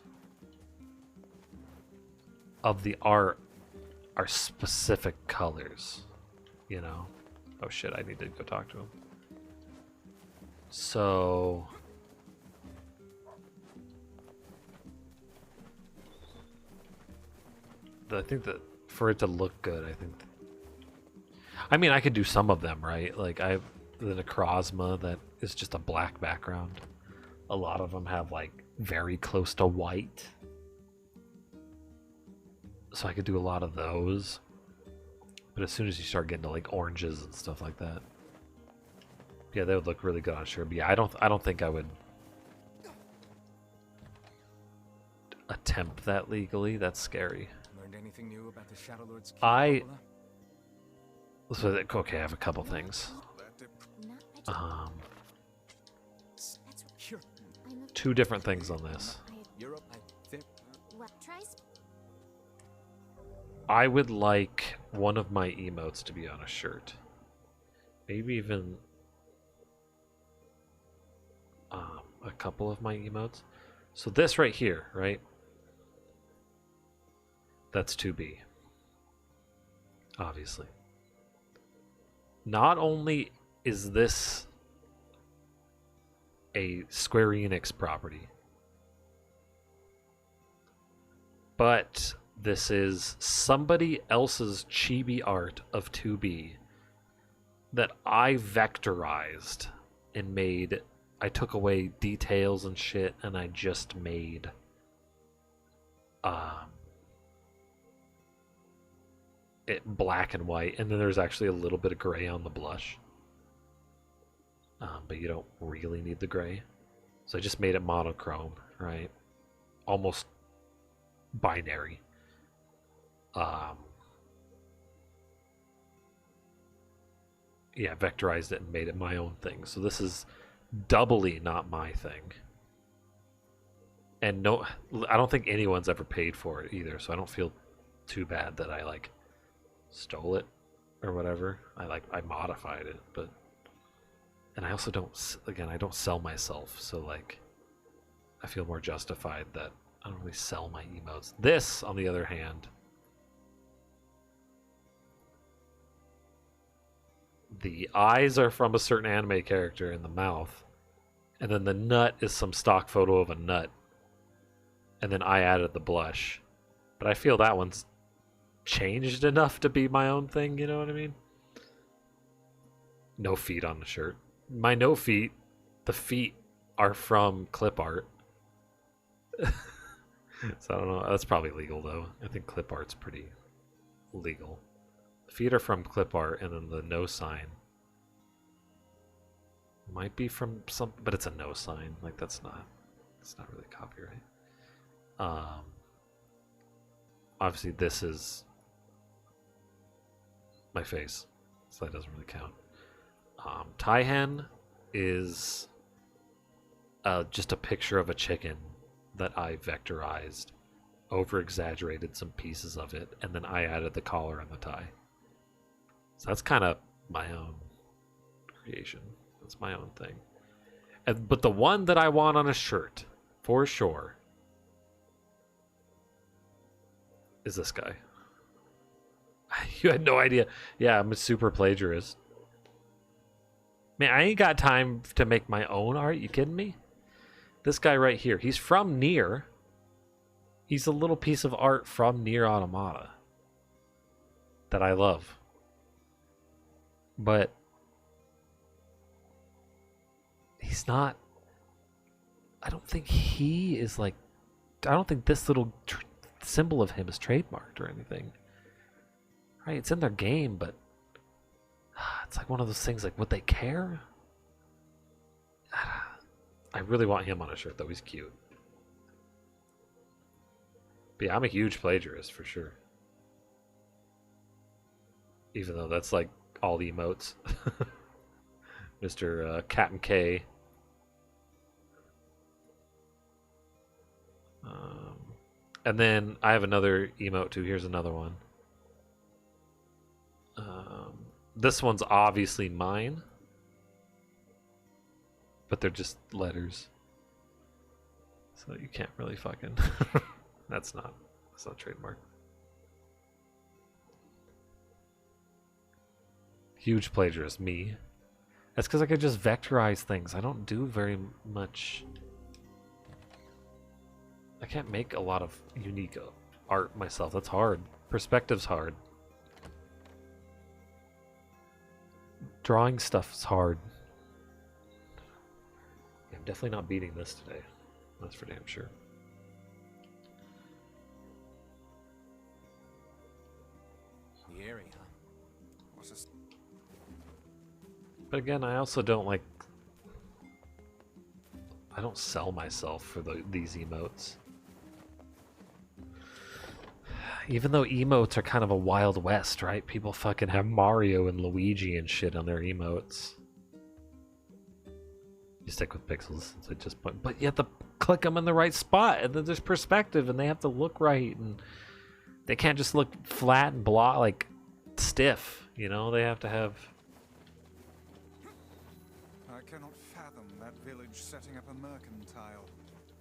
of the art are specific colors, you know? Oh shit, I need to go talk to him. So I think that for it to look good, I mean, I could do some of them, right? Like I have the Necrozma that is just a black background. A lot of them have like very close to white. So I could do a lot of those. But as soon as you start getting to like oranges and stuff like that, yeah, they would look really good on shirt. But yeah, I don't think I would attempt that legally. That's scary. Learned anything new about the Shadow Lord's key, I- Coppola? So okay, I have a couple things. Not That's Sure. I'm a, Two different things on this. Europe, I think. well, try sp- I would like one of my emotes to be on a shirt. Maybe even a couple of my emotes. So this right here, right? That's 2B. Obviously. Not only is this a Square Enix property, but this is somebody else's chibi art of 2B that I vectorized and made. I took away details and shit, and I just made it black and white, and then there's actually a little bit of gray on the blush. But you don't really need the gray. So I just made it monochrome, right? Almost binary. Yeah, vectorized it and made it my own thing. So this is doubly not my thing. And no, I don't think anyone's ever paid for it either, so I don't feel too bad that I like stole it or whatever. I modified it, but and I also don't, again, I don't sell myself, so like I feel more justified that I don't really sell my emotes. This, on the other hand, the eyes are from a certain anime character in the mouth, and then the nut is some stock photo of a nut, and then I added the blush. But I feel that one's changed enough to be my own thing, you know what I mean? No feet on the shirt. My no feet, the feet are from clip art. So I don't know. That's probably legal though. I think clip art's pretty legal. The feet are from clip art, and then the no sign might be from some, but it's a no sign. Like it's not really copyright. Obviously this is my face, so that doesn't really count. Taihen is just a picture of a chicken that I vectorized, over exaggerated some pieces of it, and then I added the collar and the tie. So that's kind of my own creation. That's my own thing. But the one that I want on a shirt, for sure, is this guy. You had no idea. Yeah, I'm a super plagiarist. Man, I ain't got time to make my own art. You kidding me? This guy right here, he's from Nier. He's a little piece of art from Nier Automata that I love. But he's not, I don't think he is like, I don't think this little symbol of him is trademarked or anything. Right, it's in their game, but it's like one of those things, like, would they care? I really want him on a shirt, though. He's cute. But yeah, I'm a huge plagiarist, for sure. Even though that's, like, all the emotes. Mr. Captain K. And then I have another emote, too. Here's another one. This one's obviously mine. But they're just letters. So you can't really fucking... That's not trademark. Huge plagiarist, me. That's because I could just vectorize things. I don't do very much. I can't make a lot of unique art myself. That's hard. Perspective's hard. Drawing stuff's hard. Yeah, I'm definitely not beating this today. That's for damn sure. The area, huh? What's this? But again, I also don't like. I don't sell myself for these emotes. Even though emotes are kind of a Wild West, right? People fucking have Mario and Luigi and shit on their emotes. You stick with pixels, so just but you have to click them in the right spot, and then there's perspective, and they have to look right, and they can't just look flat and blah, like stiff. You know, they have to have. I cannot fathom that village setting up a mercantile.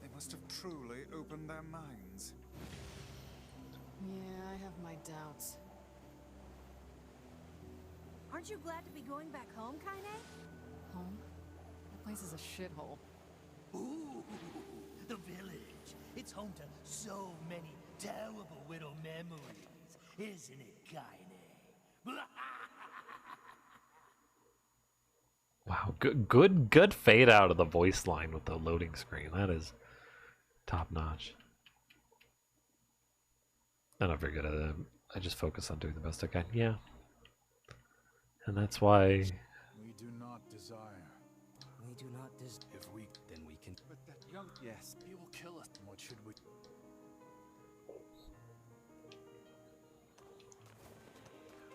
They must have truly opened their minds. Yeah, I have my doubts. Aren't you glad to be going back home, Kaine? Home? That place is a shithole. Ooh, the village. It's home to so many terrible little memories, isn't it, Kaine? Wow, good fade out of the voice line with the loading screen. That is top notch. I'm not very good at it. I just focus on doing the best I can. Yeah. And that's why. We do not desire. We do not If we, then we can. But that young. Yes, he will kill us. What should we?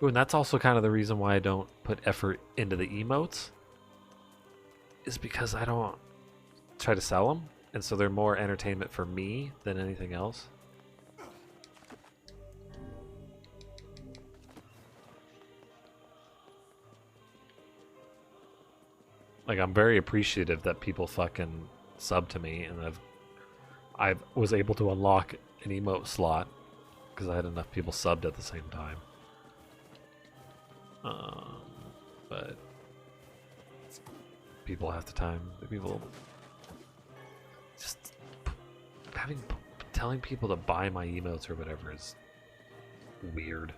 Ooh, and that's also kind of the reason why I don't put effort into the emotes. Is because I don't try to sell them. And so they're more entertainment for me than anything else. Like, I'm very appreciative that people fucking sub to me, and I was able to unlock an emote slot because I had enough people subbed at the same time. But people half the time, people just telling people to buy my emotes or whatever is weird.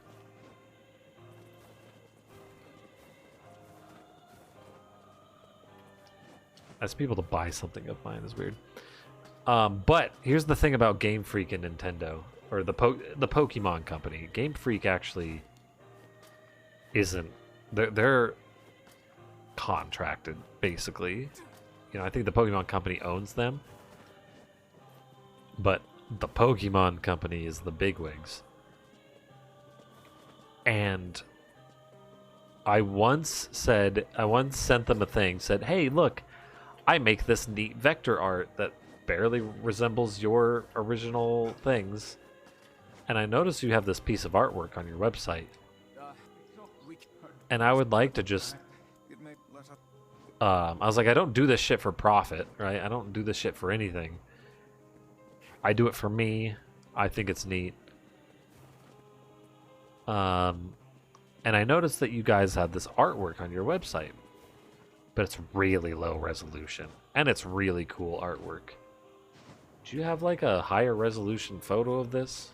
Ask people to buy something of mine is weird. But here's the thing about Game Freak and Nintendo, or the Pokemon Company. Game Freak actually isn't. They're contracted, basically. You know, I think the Pokemon Company owns them, but the Pokemon Company is the bigwigs. And I once sent them a thing, said, "Hey, look, I make this neat vector art that barely resembles your original things, and I notice you have this piece of artwork on your website, and I would like to just." I was like, I don't do this shit for profit, right? I don't do this shit for anything. I do it for me. I think it's neat. And I noticed that you guys have this artwork on your website, but it's really low resolution, and it's really cool artwork. Do you have like a higher resolution photo of this?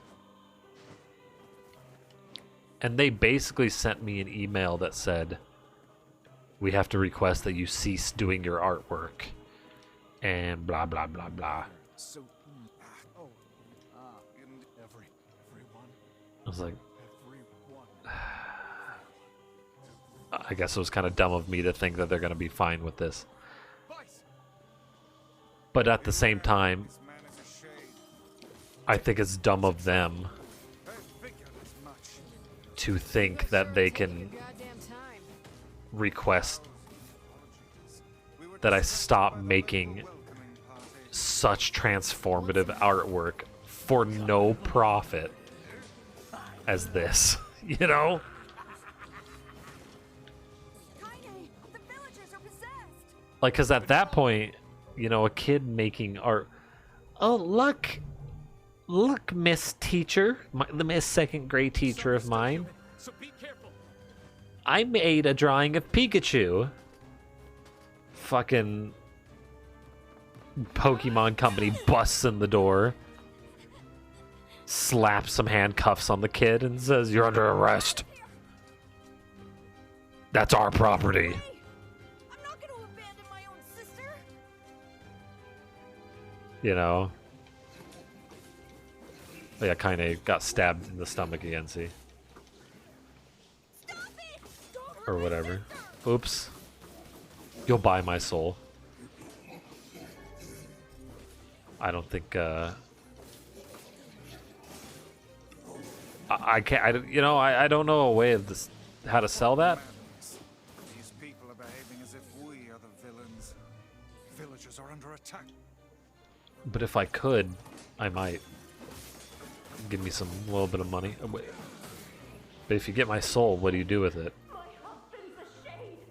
And they basically sent me an email that said, "We have to request that you cease doing your artwork," and blah blah blah blah. So, everyone. I was like, Everyone. I guess it was kind of dumb of me to think that they're going to be fine with this. But at the same time, This man is a shade. I think it's dumb of them I figured as much. to think that they can Goddamn time. request We were that I distracted stop by the making welcoming party. such transformative artwork for no profit as this, you know? Kaine, the villagers are possessed! Like, because at that point, you know, a kid making art. Oh, look, Miss Teacher, the Miss Second Grade teacher of mine. So be careful. I made a drawing of Pikachu. fucking Pokemon company busts in the door, slaps some handcuffs on the kid, and says, "You're under arrest. That's our property." I'm not gonna abandon my own sister. You know? Oh, yeah, Kaine got stabbed in the stomach again, see? Stop it! Don't hurt Or my whatever. sister. Oops. You'll buy my soul. I don't think, I can't, I don't know a way of this, how to sell that. These people are behaving as if we are the villains. Villagers are under attack. But if I could, I might. Give me some little bit of money. But if you get my soul, what do you do with it? My husband's a shade.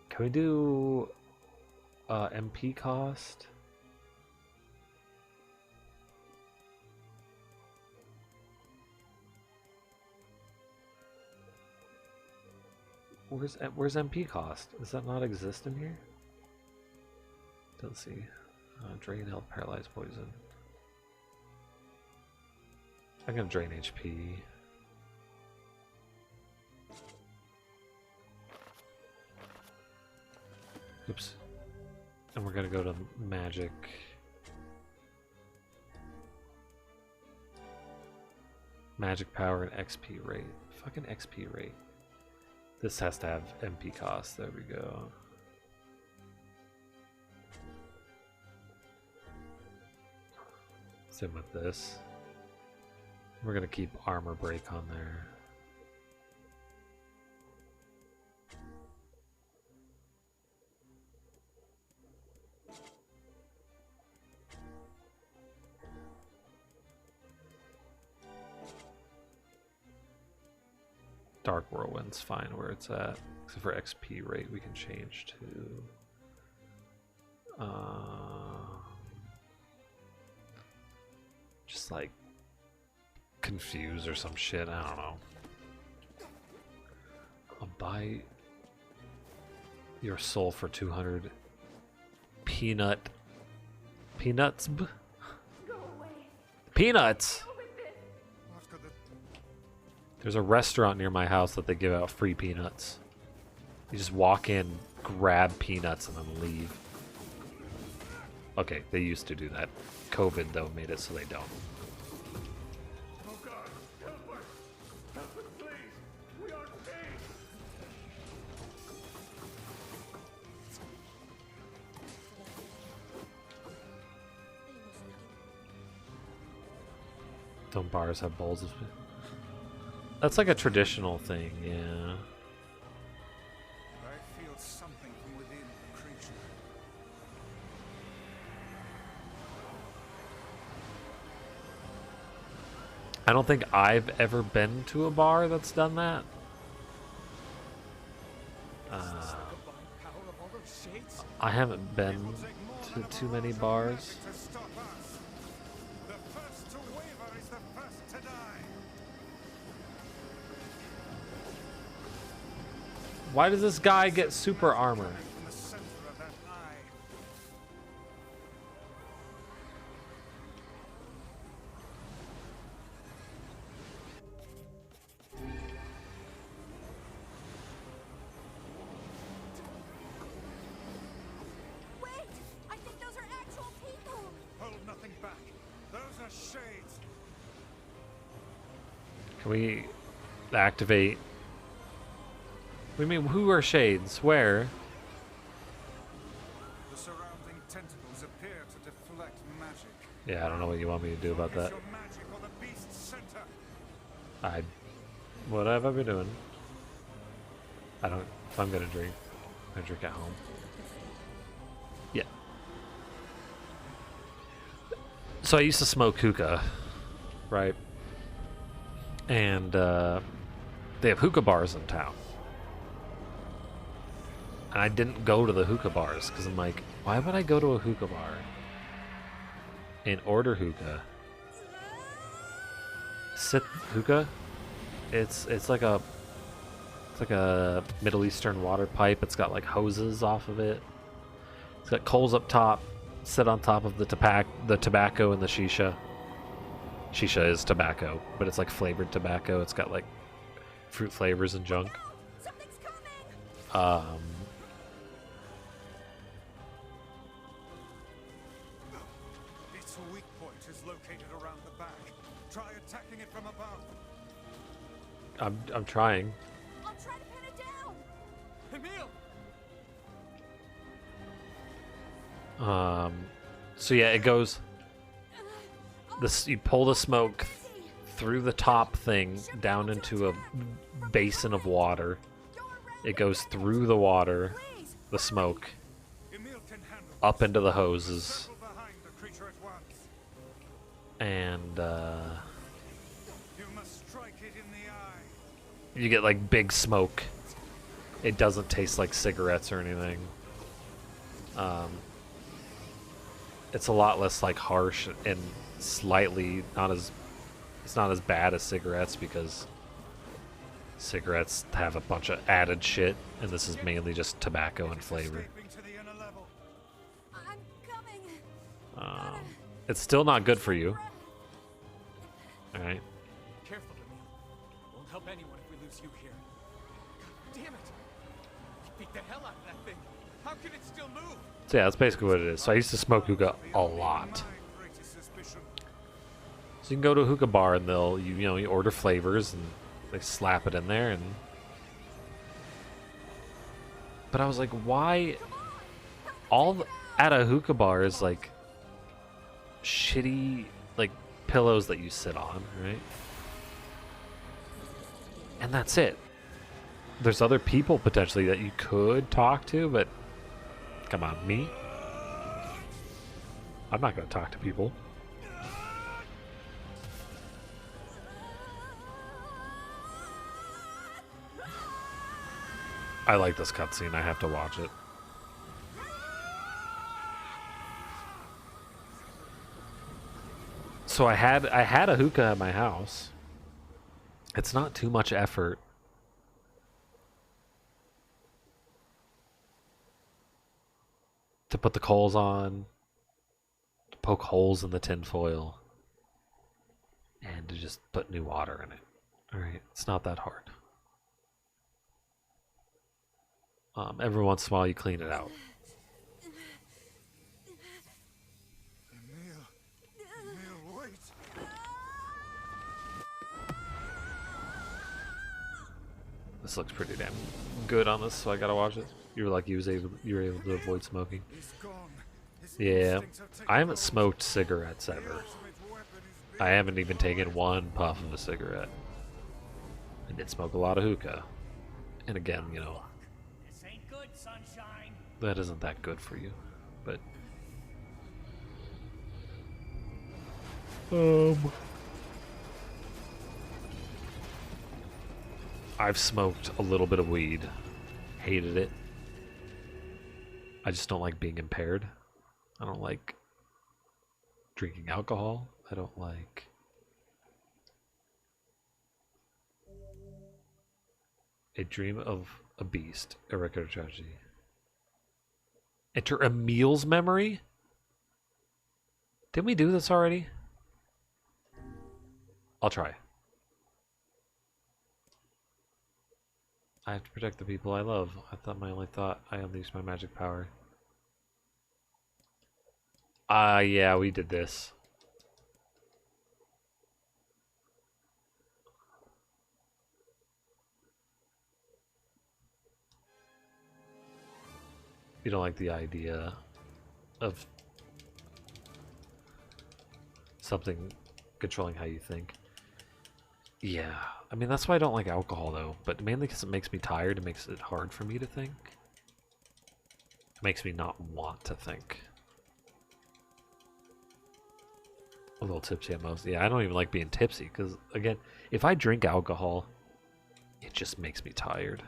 Can we do MP cost? Where's MP cost? Does that not exist in here? Let's see. Drain health, paralyze, poison. I'm gonna drain HP. Oops. And we're gonna go to magic. Magic power and XP rate. Fucking XP rate. This has to have MP cost. There we go. Same with this. We're gonna keep armor break on there. Dark Whirlwind's fine where it's at. Except for XP rate we can change to just like confuse or some shit, I don't know. I'll buy your soul for 200 peanuts. Go away. Peanuts! After the There's a restaurant near my house that they give out free peanuts. You just walk in, grab peanuts, and then leave. Okay, they used to do that. COVID, though, made it so they don't. Oh God, help us! Help us, please! We are saved! Don't bars have bowls of... That's like a traditional thing, yeah. I feel something from within the creature. I don't think I've ever been to a bar that's done that. Power of all those shades? I haven't been to too many bars. To stop us. The first to waver is the first to die. Why does this guy get super armor? From the center of that eye. Wait! I think those are actual people! Hold nothing back. Those are shades. Can we activate? We mean, who are shades? Where? The surrounding tentacles appear to deflect magic. Yeah, I don't know what you want me to do about Is that. your magic or the beast's center? What have I been doing? I don't. If I'm gonna drink, I drink at home. Yeah. So I used to smoke hookah, right? And they have hookah bars in town. And I didn't go to the hookah bars because I'm like, why would I go to a hookah bar and order hookah? Sit hookah? It's like a Middle Eastern water pipe. It's got like hoses off of it. It's got coals up top, sit on top of the tobacco and the shisha. Shisha is tobacco, but it's like flavored tobacco. It's got like fruit flavors and junk. Something's coming. Its weak point is located around the back. Try attacking it from above. I'm trying. I'll try to pin it down. Emil! So yeah, it goes. This you pull the smoke through the top thing down into a basin of water. It goes through the water, the smoke, Emil can handle up into the hoses, circle behind the creature at once. and You must strike it in the eye. you get like big smoke. It doesn't taste like cigarettes or anything. It's a lot less like harsh and slightly not as it's not as bad as cigarettes because cigarettes have a bunch of added shit and this is mainly just tobacco and flavor. Escaping to the inner level. I'm coming. It's still not good for you. Alright. Careful, Emil. Won't help anyone if we lose you here. God damn it! You beat the hell out of that thing. How can it still move? So yeah, that's basically what it is. So I used to smoke hookah a lot. My greatest suspicion. So you can go to a hookah bar and they'll you order flavors and they slap it in there and but I was like, why at a hookah bar is like shitty like pillows that you sit on, right? And that's it. There's other people potentially that you could talk to, but come on, me? I'm not gonna talk to people. I like this cutscene. I have to watch it. So I had a hookah at my house. It's not too much effort. To put the coals on, to poke holes in the tin foil, and to just put new water in it. Alright, it's not that hard. Every once in a while you clean it out. Emil. Emil, wait. This looks pretty damn good on this, so I gotta watch it. You were like you were able to avoid smoking. He's gone. His Yeah, instincts have taken I haven't over. smoked cigarettes The ever. ultimate weapon is I haven't even taken one puff of a cigarette. I did smoke a lot of hookah, and again, This ain't good, sunshine. that isn't that good for you, but. I've smoked a little bit of weed. Hated it. I just don't like being impaired. I don't like drinking alcohol. I don't like A Dream of a Beast, a record of tragedy. Enter Emil's memory? Didn't we do this already? I'll try. I have to protect the people I love. I thought my only thought I unleashed my magic power. Yeah, we did this. You don't like the idea of something controlling how you think. Yeah, I mean, that's why I don't like alcohol, though. But mainly because it makes me tired. It makes it hard for me to think. It makes me not want to think. A little tipsy at most. Yeah, I don't even like being tipsy. Because, again, if I drink alcohol, it just makes me tired.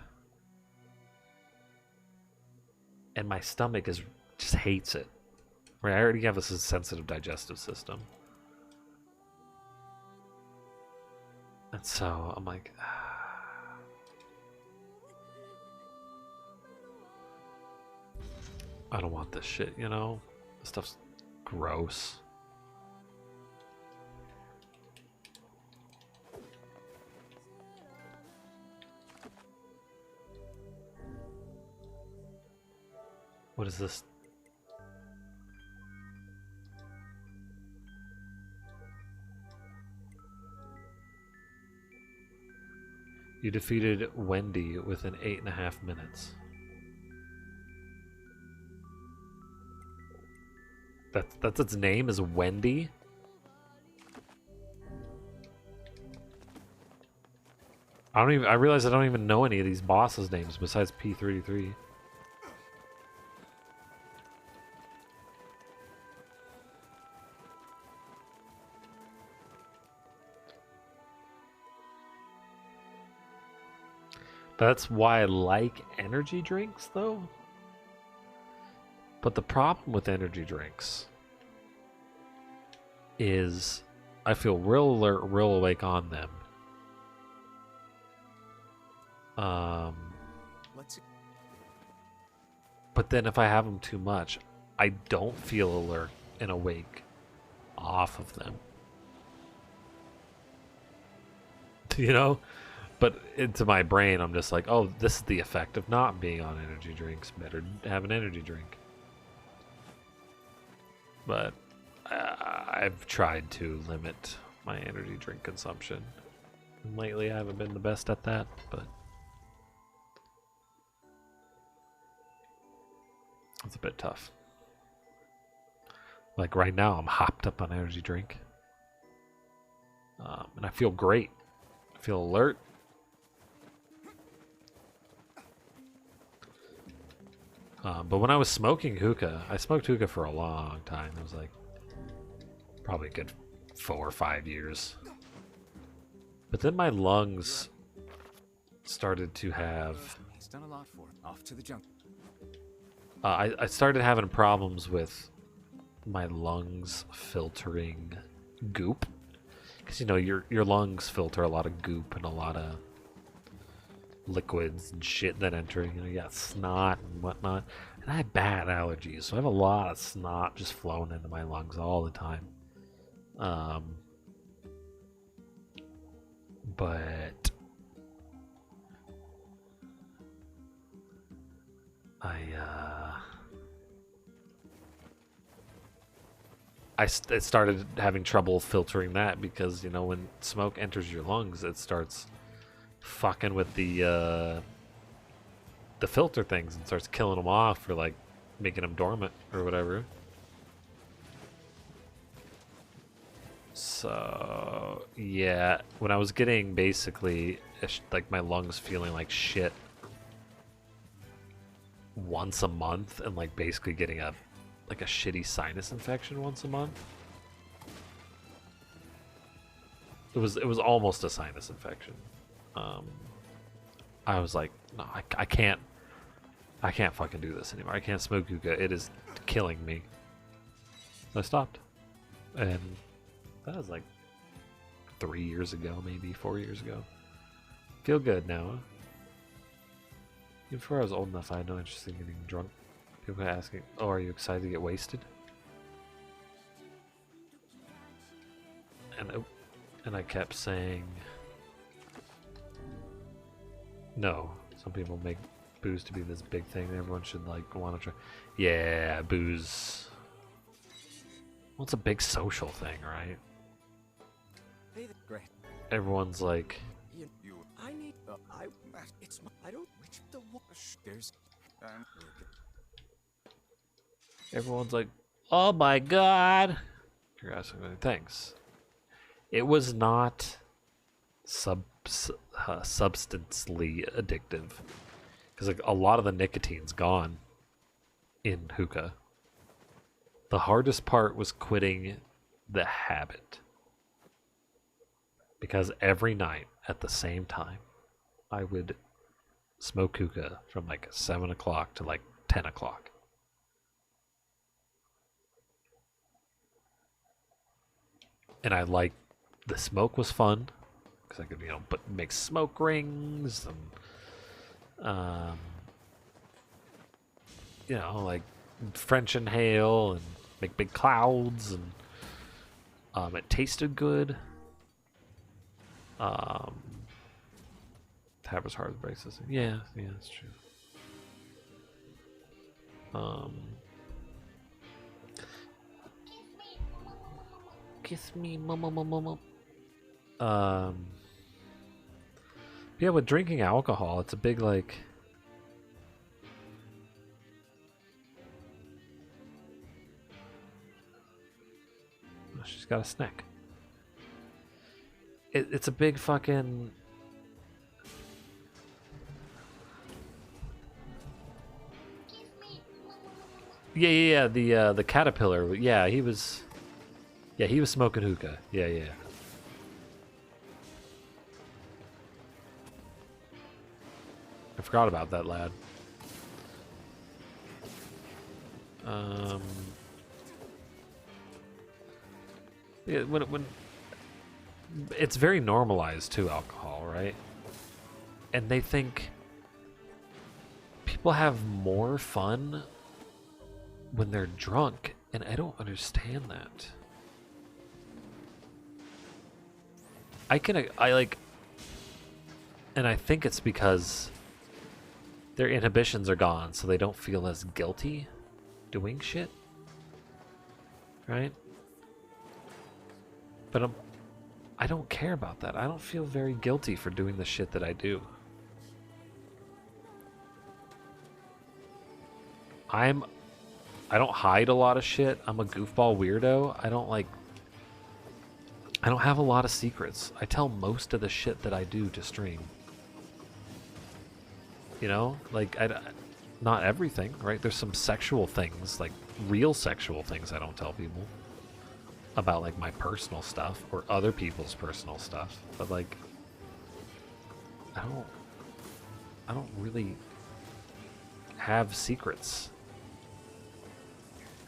and my stomach is just hates it. Right, I already have a sensitive digestive system, and so I'm like, I don't want this shit, you know? This stuff's gross. What is this? You defeated Wendy within 8.5 minutes. That's its name, is Wendy? I realize I don't even know any of these bosses' names besides P33. That's why I like energy drinks, though. But the problem with energy drinks is I feel real alert, real awake on them. But then if I have them too much, I don't feel alert and awake off of them. You know? But into my brain, I'm just like, oh, this is the effect of not being on energy drinks. Better have an energy drink. But I've tried to limit my energy drink consumption. And lately, I haven't been the best at that, but it's a bit tough. Like right now, I'm hopped up on energy drink. And I feel great. I feel alert. But when I was smoking hookah, I smoked hookah for a long time. It was like probably a good 4 or 5 years. But then my lungs started to have... He's done a lot for it. Off to the junk. I started having problems with my lungs filtering goop. Because, you know, your lungs filter a lot of goop and a lot of liquids and shit that enter. You know, you got snot and whatnot. And I have bad allergies, so I have a lot of snot just flowing into my lungs all the time. But I started having trouble filtering that because, you know, when smoke enters your lungs, it starts fucking with the filter things and starts killing them off, or like making them dormant or whatever. So yeah, when I was getting basically like my lungs feeling like shit once a month, and like basically getting a shitty sinus infection once a month. It was almost a sinus infection. I was like, no, I can't fucking do this anymore. I can't smoke hookah. It is killing me. So I stopped. And that was like 3 years ago, maybe 4 years ago. Feel good now. Even before I was old enough, I had no interest in getting drunk. People kept asking, oh, are you excited to get wasted? And I kept saying, no. Some people make booze to be this big thing that everyone should like want to try. Yeah, booze. Well, it's a big social thing, right? Hey, great. Everyone's like, I need. It's. I don't. Which the there's. Everyone's like, oh my god. You're asking me, thanks. It was not substancely addictive. Because like, a lot of the nicotine's gone in hookah. The hardest part was quitting the habit. Because every night at the same time, I would smoke hookah from like 7 o'clock to like 10 o'clock. And I like the smoke was fun because I could, make smoke rings and, like French inhale and make big clouds, and it tasted good. Tab was hard to break system. Yeah, that's true. Kiss me, mama. Yeah, with drinking alcohol, it's a big like. Oh, she's got a snack. It's a big fucking. Yeah. The caterpillar. Yeah, he was. Yeah, he was smoking hookah. Yeah. I forgot about that lad. Yeah, when it's very normalized too, alcohol, right? And they think people have more fun when they're drunk, and I don't understand that. And I think it's because their inhibitions are gone, so they don't feel as guilty doing shit, right? But I don't care about that. I don't feel very guilty for doing the shit that I do. I don't hide a lot of shit. I'm a goofball weirdo. I don't have a lot of secrets. I tell most of the shit that I do to stream. Not everything, right? There's some sexual things, like real sexual things I don't tell people about, like my personal stuff or other people's personal stuff. But like, I don't really have secrets.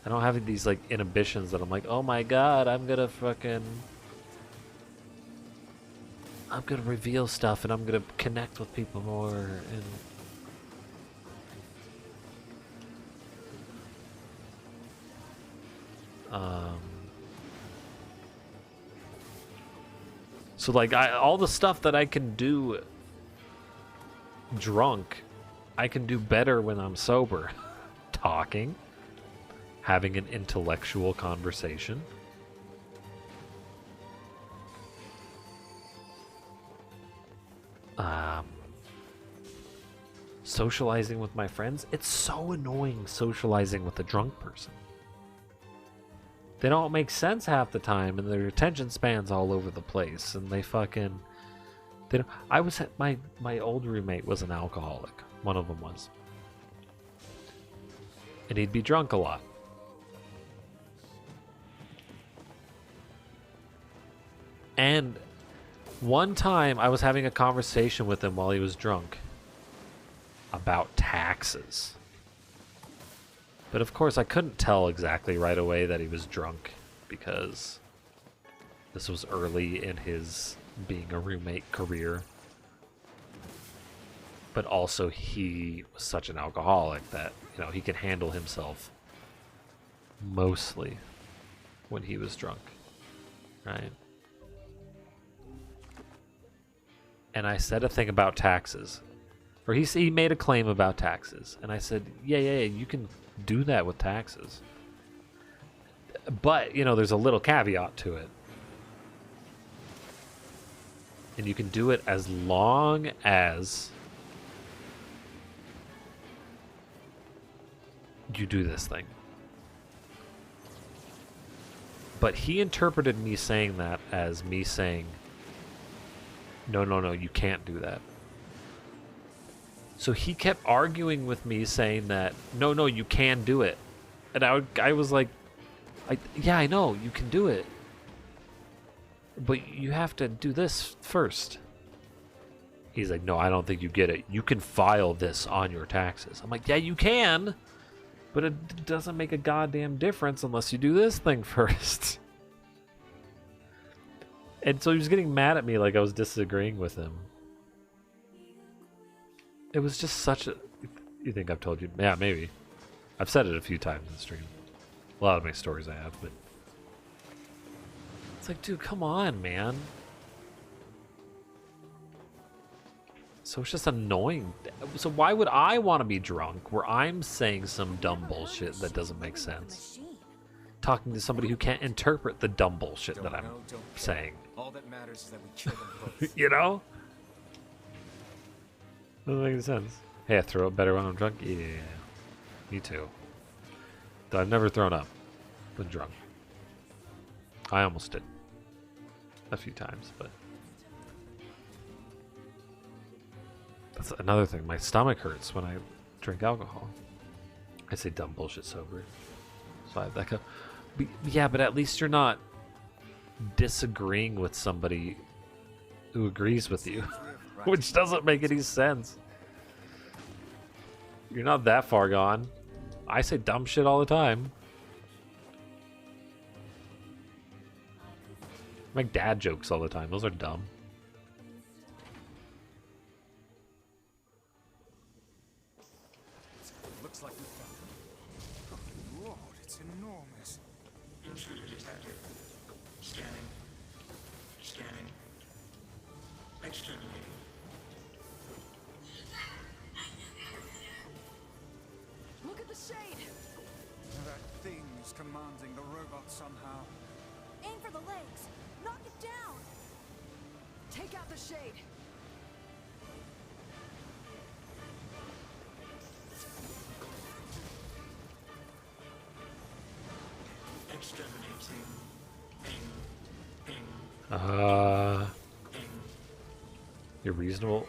I don't have these like inhibitions that I'm like, oh my god, I'm gonna reveal stuff and I'm gonna connect with people more. And so like all the stuff that I can do drunk, I can do better when I'm sober. Talking, having an intellectual conversation. Socializing with my friends. It's so annoying socializing with a drunk person. They don't make sense half the time, and their attention span's all over the place, and they don't. My old roommate was an alcoholic. One of them was. And he'd be drunk a lot. And one time I was having a conversation with him while he was drunk about taxes. But of course I couldn't tell exactly right away that he was drunk because this was early in his being a roommate career. But also he was such an alcoholic that, he could handle himself mostly when he was drunk, right? And I said a thing about taxes. Or he made a claim about taxes. And I said, yeah, you can do that with taxes. But, there's a little caveat to it. And you can do it as long as you do this thing. But he interpreted me saying that as me saying, no, you can't do that. So he kept arguing with me saying that, no, you can do it. And I was like, yeah, I know, you can do it. But you have to do this first. He's like, no, I don't think you get it. You can file this on your taxes. I'm like, yeah, you can. But it doesn't make a goddamn difference unless you do this thing first. And so he was getting mad at me like I was disagreeing with him. It was just such a... You think I've told you? Yeah, maybe. I've said it a few times in the stream. A lot of my stories I have, but... It's like, dude, come on, man. So it's just annoying. So why would I want to be drunk where I'm saying some dumb bullshit that doesn't make sense? Talking to somebody who can't interpret the dumb bullshit that I'm saying. All that matters is that we kill them both. You know? Doesn't make any sense. Hey, I throw up better when I'm drunk? Yeah. Me too. Though I've never thrown up when drunk. I almost did. A few times, but... That's another thing. My stomach hurts when I drink alcohol. I say dumb bullshit sober. So I have that cup. Yeah, but at least you're not disagreeing with somebody who agrees with you. Which doesn't make any sense. You're not that far gone. I say dumb shit all the time. I make dad jokes all the time. Those are dumb. Looks like we found it. Oh, Lord, it's enormous. Intruder detected. Scanning. Scanning. Exterminating. Look at the shade! That thing is commanding the robot somehow. Aim for the legs. Knock it down. Take out the shade! Exterminating. Ping. Ping. You're reasonable.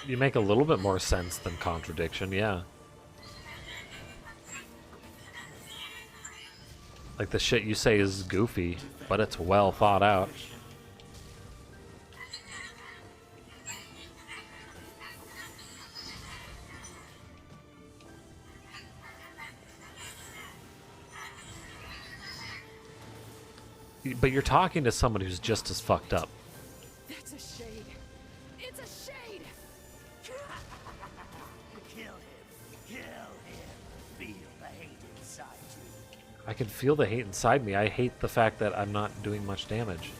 You make a little bit more sense than contradiction, yeah. Like the shit you say is goofy, but it's well thought out. But you're talking to someone who's just as fucked up. That's a shade. It's a shade! Kill him. Kill him. Feel the hate inside you. I can feel the hate inside me. I hate the fact that I'm not doing much damage.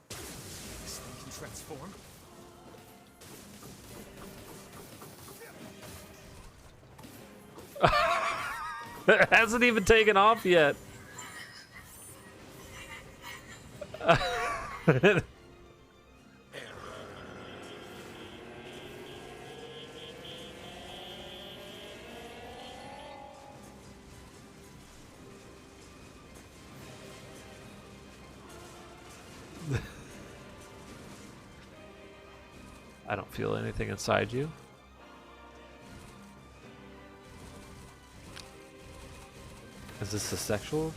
This thing can transform. It hasn't even taken off yet. I don't feel anything inside you. Is this a sexual?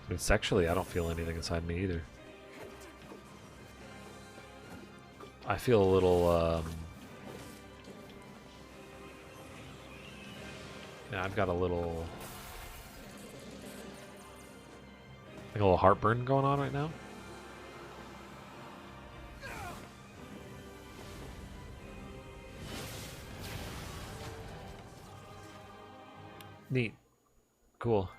I mean, sexually, I don't feel anything inside me either. I feel a little, yeah, I've got a little... like a little heartburn going on right now. Neat. Cool.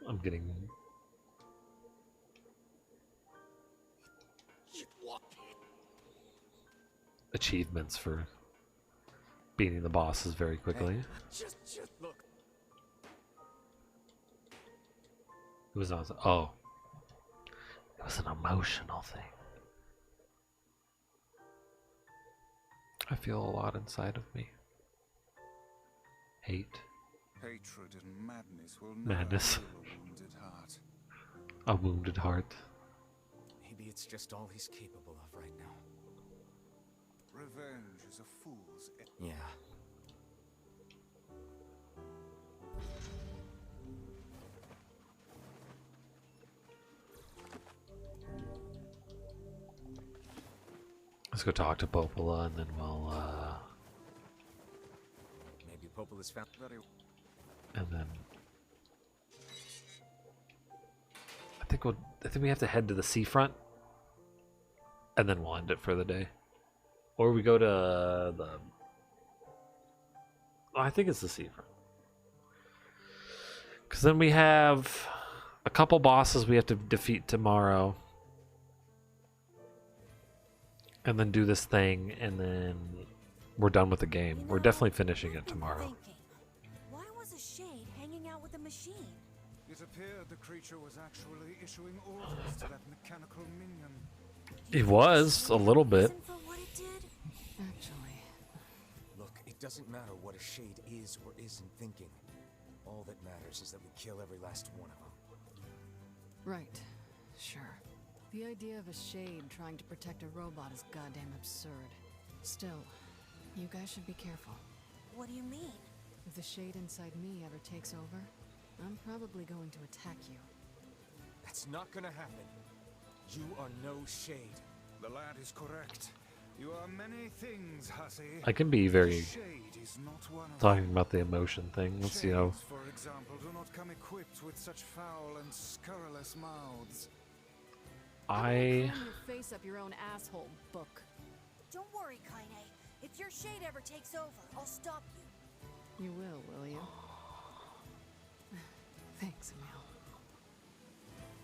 I'm getting achievements for beating the bosses very quickly. Just look. It was not. Oh, it was an emotional thing. I feel a lot inside of me. Hate. Hatred and madness will never Madness. heal a wounded heart. A wounded heart. Maybe it's just all he's capable of right now. Revenge is a fool's Yeah. Let's go talk to Popola, and then we'll, Maybe Popola's found. and then I think we have to head to the seafront, and then we'll end it for the day, or we go to the. Oh, I think it's the seafront, because then we have a couple bosses we have to defeat tomorrow. And then do this thing, and then we're done with the game. We're definitely finishing it tomorrow. Why was a shade hanging out with a machine? It appeared the creature was actually issuing orders to that mechanical minion. It was a little bit. Reason for what it did? Actually, Look, it doesn't matter what a shade is or isn't thinking. All that matters is that we kill every last one of them. right. Sure. The idea of a shade trying to protect a robot is goddamn absurd. Still, you guys should be careful. What do you mean? If the shade inside me ever takes over, I'm probably going to attack you. That's not gonna happen. You are no shade. The lad is correct. You are many things, hussy. I can be very Shade is not one of talking them. about the emotion thing. Let's, you know, Shades, for example, do not come equipped with such foul and scurrilous mouths. I Cram your face up your own asshole, book. Don't worry, Kaine. If your shade ever takes over, I'll stop you. You will you? Thanks, Emil.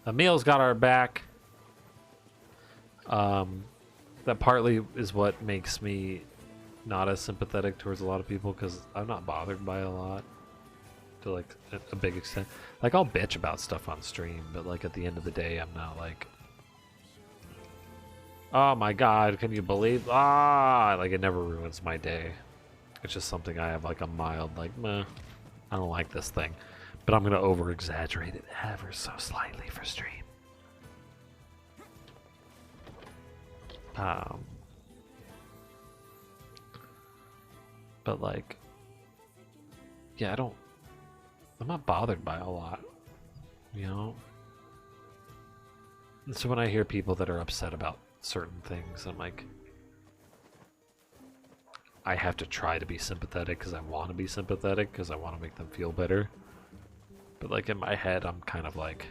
Emil's got our back. That partly is what makes me not as sympathetic towards a lot of people, because I'm not bothered by a lot to like a big extent. Like, I'll bitch about stuff on stream, but like at the end of the day, I'm not like, oh my god, can you believe? Like, it never ruins my day. It's just something I have like a mild, like, meh, I don't like this thing. But I'm gonna over exaggerate it ever so slightly for stream. But like, yeah, I'm not bothered by a lot, you know? And so when I hear people that are upset about certain things, I'm like, I have to try to be sympathetic because I want to be sympathetic, because I want to make them feel better. But like in my head, I'm kind of like,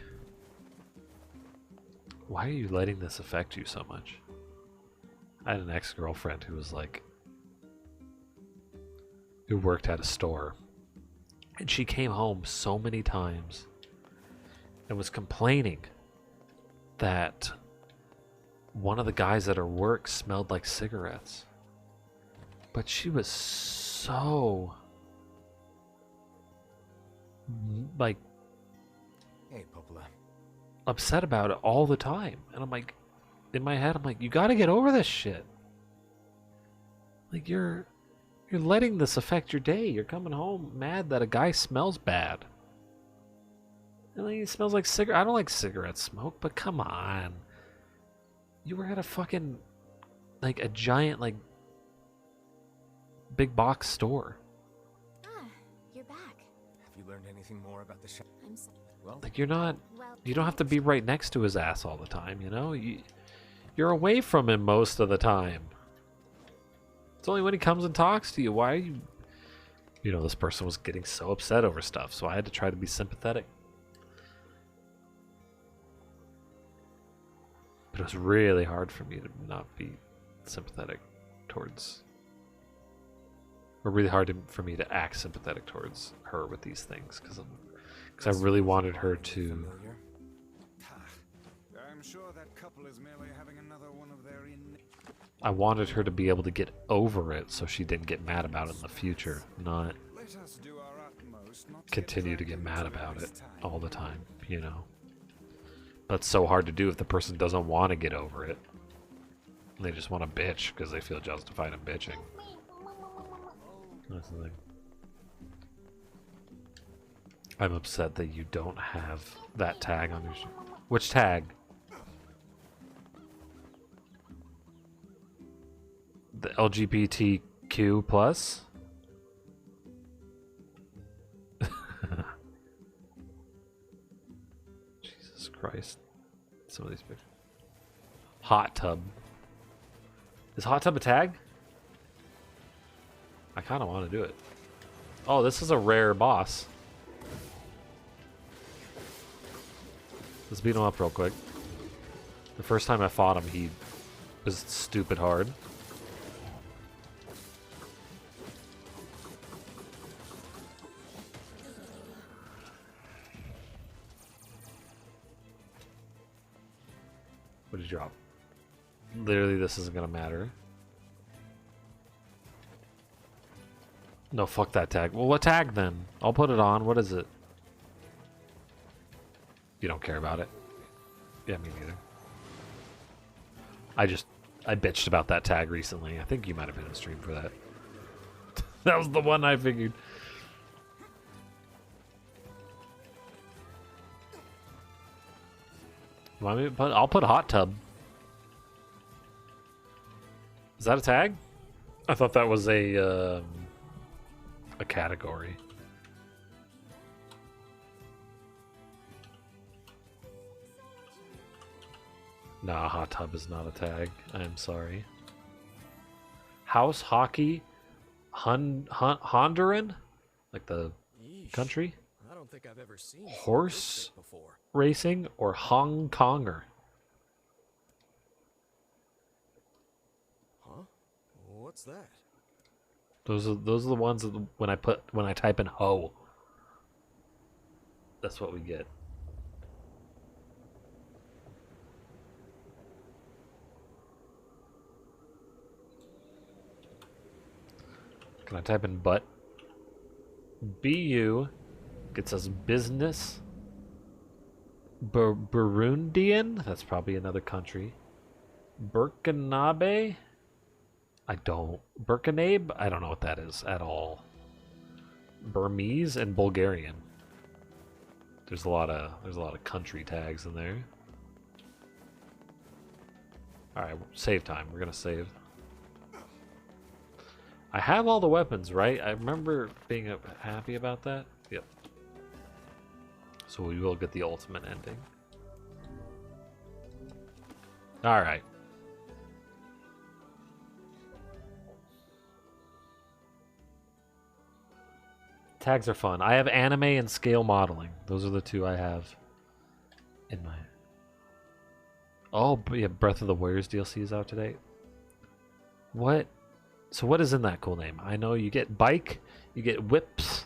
why are you letting this affect you so much? I had an ex-girlfriend who was like, who worked at a store, and she came home so many times and was complaining that one of the guys at her work smelled like cigarettes. But she was so like Hey, Popola. upset about it all the time. And I'm like, in my head, I'm like, you gotta get over this shit. Like, you're letting this affect your day. You're coming home mad that a guy smells bad. And then he smells like cigarette. I don't like cigarette smoke, but come on. You were at a fucking, like, a giant, like, big box store. Ah, you're back. Have you learned anything more about the shade? I'm so Well, Like, you're not, well. you don't have to be right next to his ass all the time, you know? You're away from him most of the time. It's only when he comes and talks to you. Why are you... You know, this person was getting so upset over stuff, so I had to try to be sympathetic. But it was really hard for me to not be sympathetic towards... Or really hard for me to act sympathetic towards her with these things, because I really wanted her to... familiar? I'm sure that couple is merely having another one of their I wanted her to be able to get over it so she didn't get mad about it in the future, not Let us do our utmost not continue to drag get mad into about it this time. all the time, you know? That's so hard to do if the person doesn't want to get over it. They just want to bitch because they feel justified in bitching. That's the thing. I'm upset that you don't have that tag on your... Which tag? The LGBTQ plus? Jesus Christ. Some of these pictures. Hot tub. Is hot tub a tag? I kind of want to do it. Oh, this is a rare boss. Let's beat him up real quick. The first time I fought him, he was stupid hard. What did you drop? Literally, this isn't gonna matter. No, fuck that tag. Well, what tag then? I'll put it on. What is it? You don't care about it. Yeah, me neither. I bitched about that tag recently. I think you might have been in stream for that. That was the one I figured. You want me to put? I'll put hot tub. Is that a tag? I thought that was a category. Nah, hot tub is not a tag. I'm sorry. House hockey, Honduran, like the country. I don't think I've ever seen Horse before. racing or Hong Konger. Huh? What's that? Those are the ones that when I type in ho. That's what we get. Can I type in butt? BU gets us business. Burundian? That's probably another country. Burkinabe? I don't. Burkinabe? I don't know what that is at all. Burmese and Bulgarian. There's a lot of country tags in there. Alright, save time. We're gonna save. I have all the weapons, right? I remember being happy about that. Yep. So we will get the ultimate ending. Alright. Tags are fun. I have anime and scale modeling. Those are the two I have in my... Oh, yeah, Breath of the Warriors DLC is out today. What? So what is in that cool name? I know you get bike, you get whips,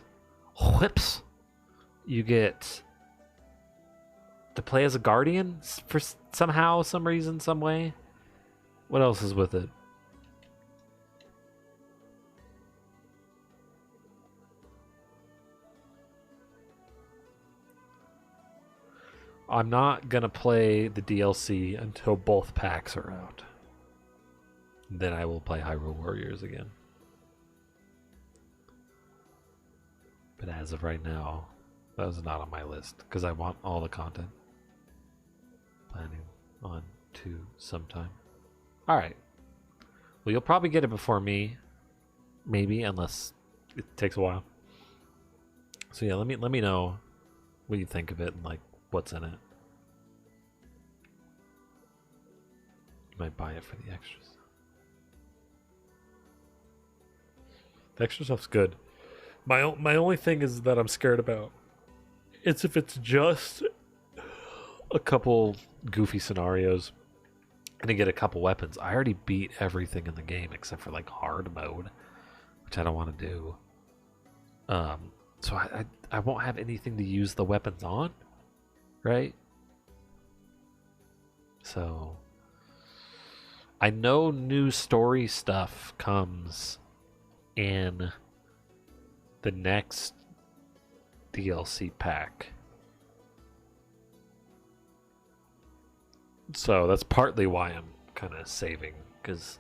you get to play as a guardian for somehow, some reason, some way. What else is with it? I'm not gonna play the DLC until both packs are out. Then I will play Hyrule Warriors again. But as of right now, that is not on my list because I want all the content. Planning on to sometime. Alright. Well, you'll probably get it before me. Maybe, unless it takes a while. So yeah, let me know what you think of it and like what's in it. You might buy it for the extras. The extra stuff's good. My only thing is that I'm scared about. It's if it's just a couple goofy scenarios and to get a couple weapons. I already beat everything in the game except for like hard mode, which I don't want to do. So I won't have anything to use the weapons on, right? So I know new story stuff comes in the next DLC pack. So that's partly why I'm kind of saving, because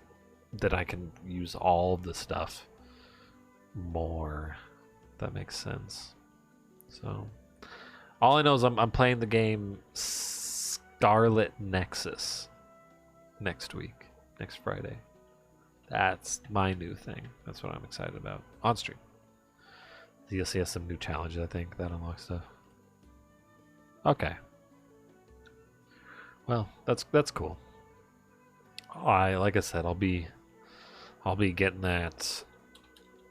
then I can use all the stuff more. That makes sense. So all I know is I'm playing the game Scarlet Nexus next week, next Friday. That's my new thing. That's what I'm excited about. On stream. You'll see us some new challenges, I think, that unlocks stuff. Okay. Well, that's cool. Like I said, I'll be I'll be getting that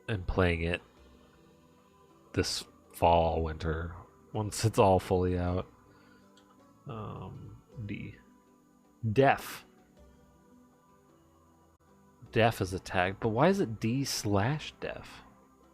and playing it this fall, winter, once it's all fully out. D. Def. Def is a tag, but why is it D/def?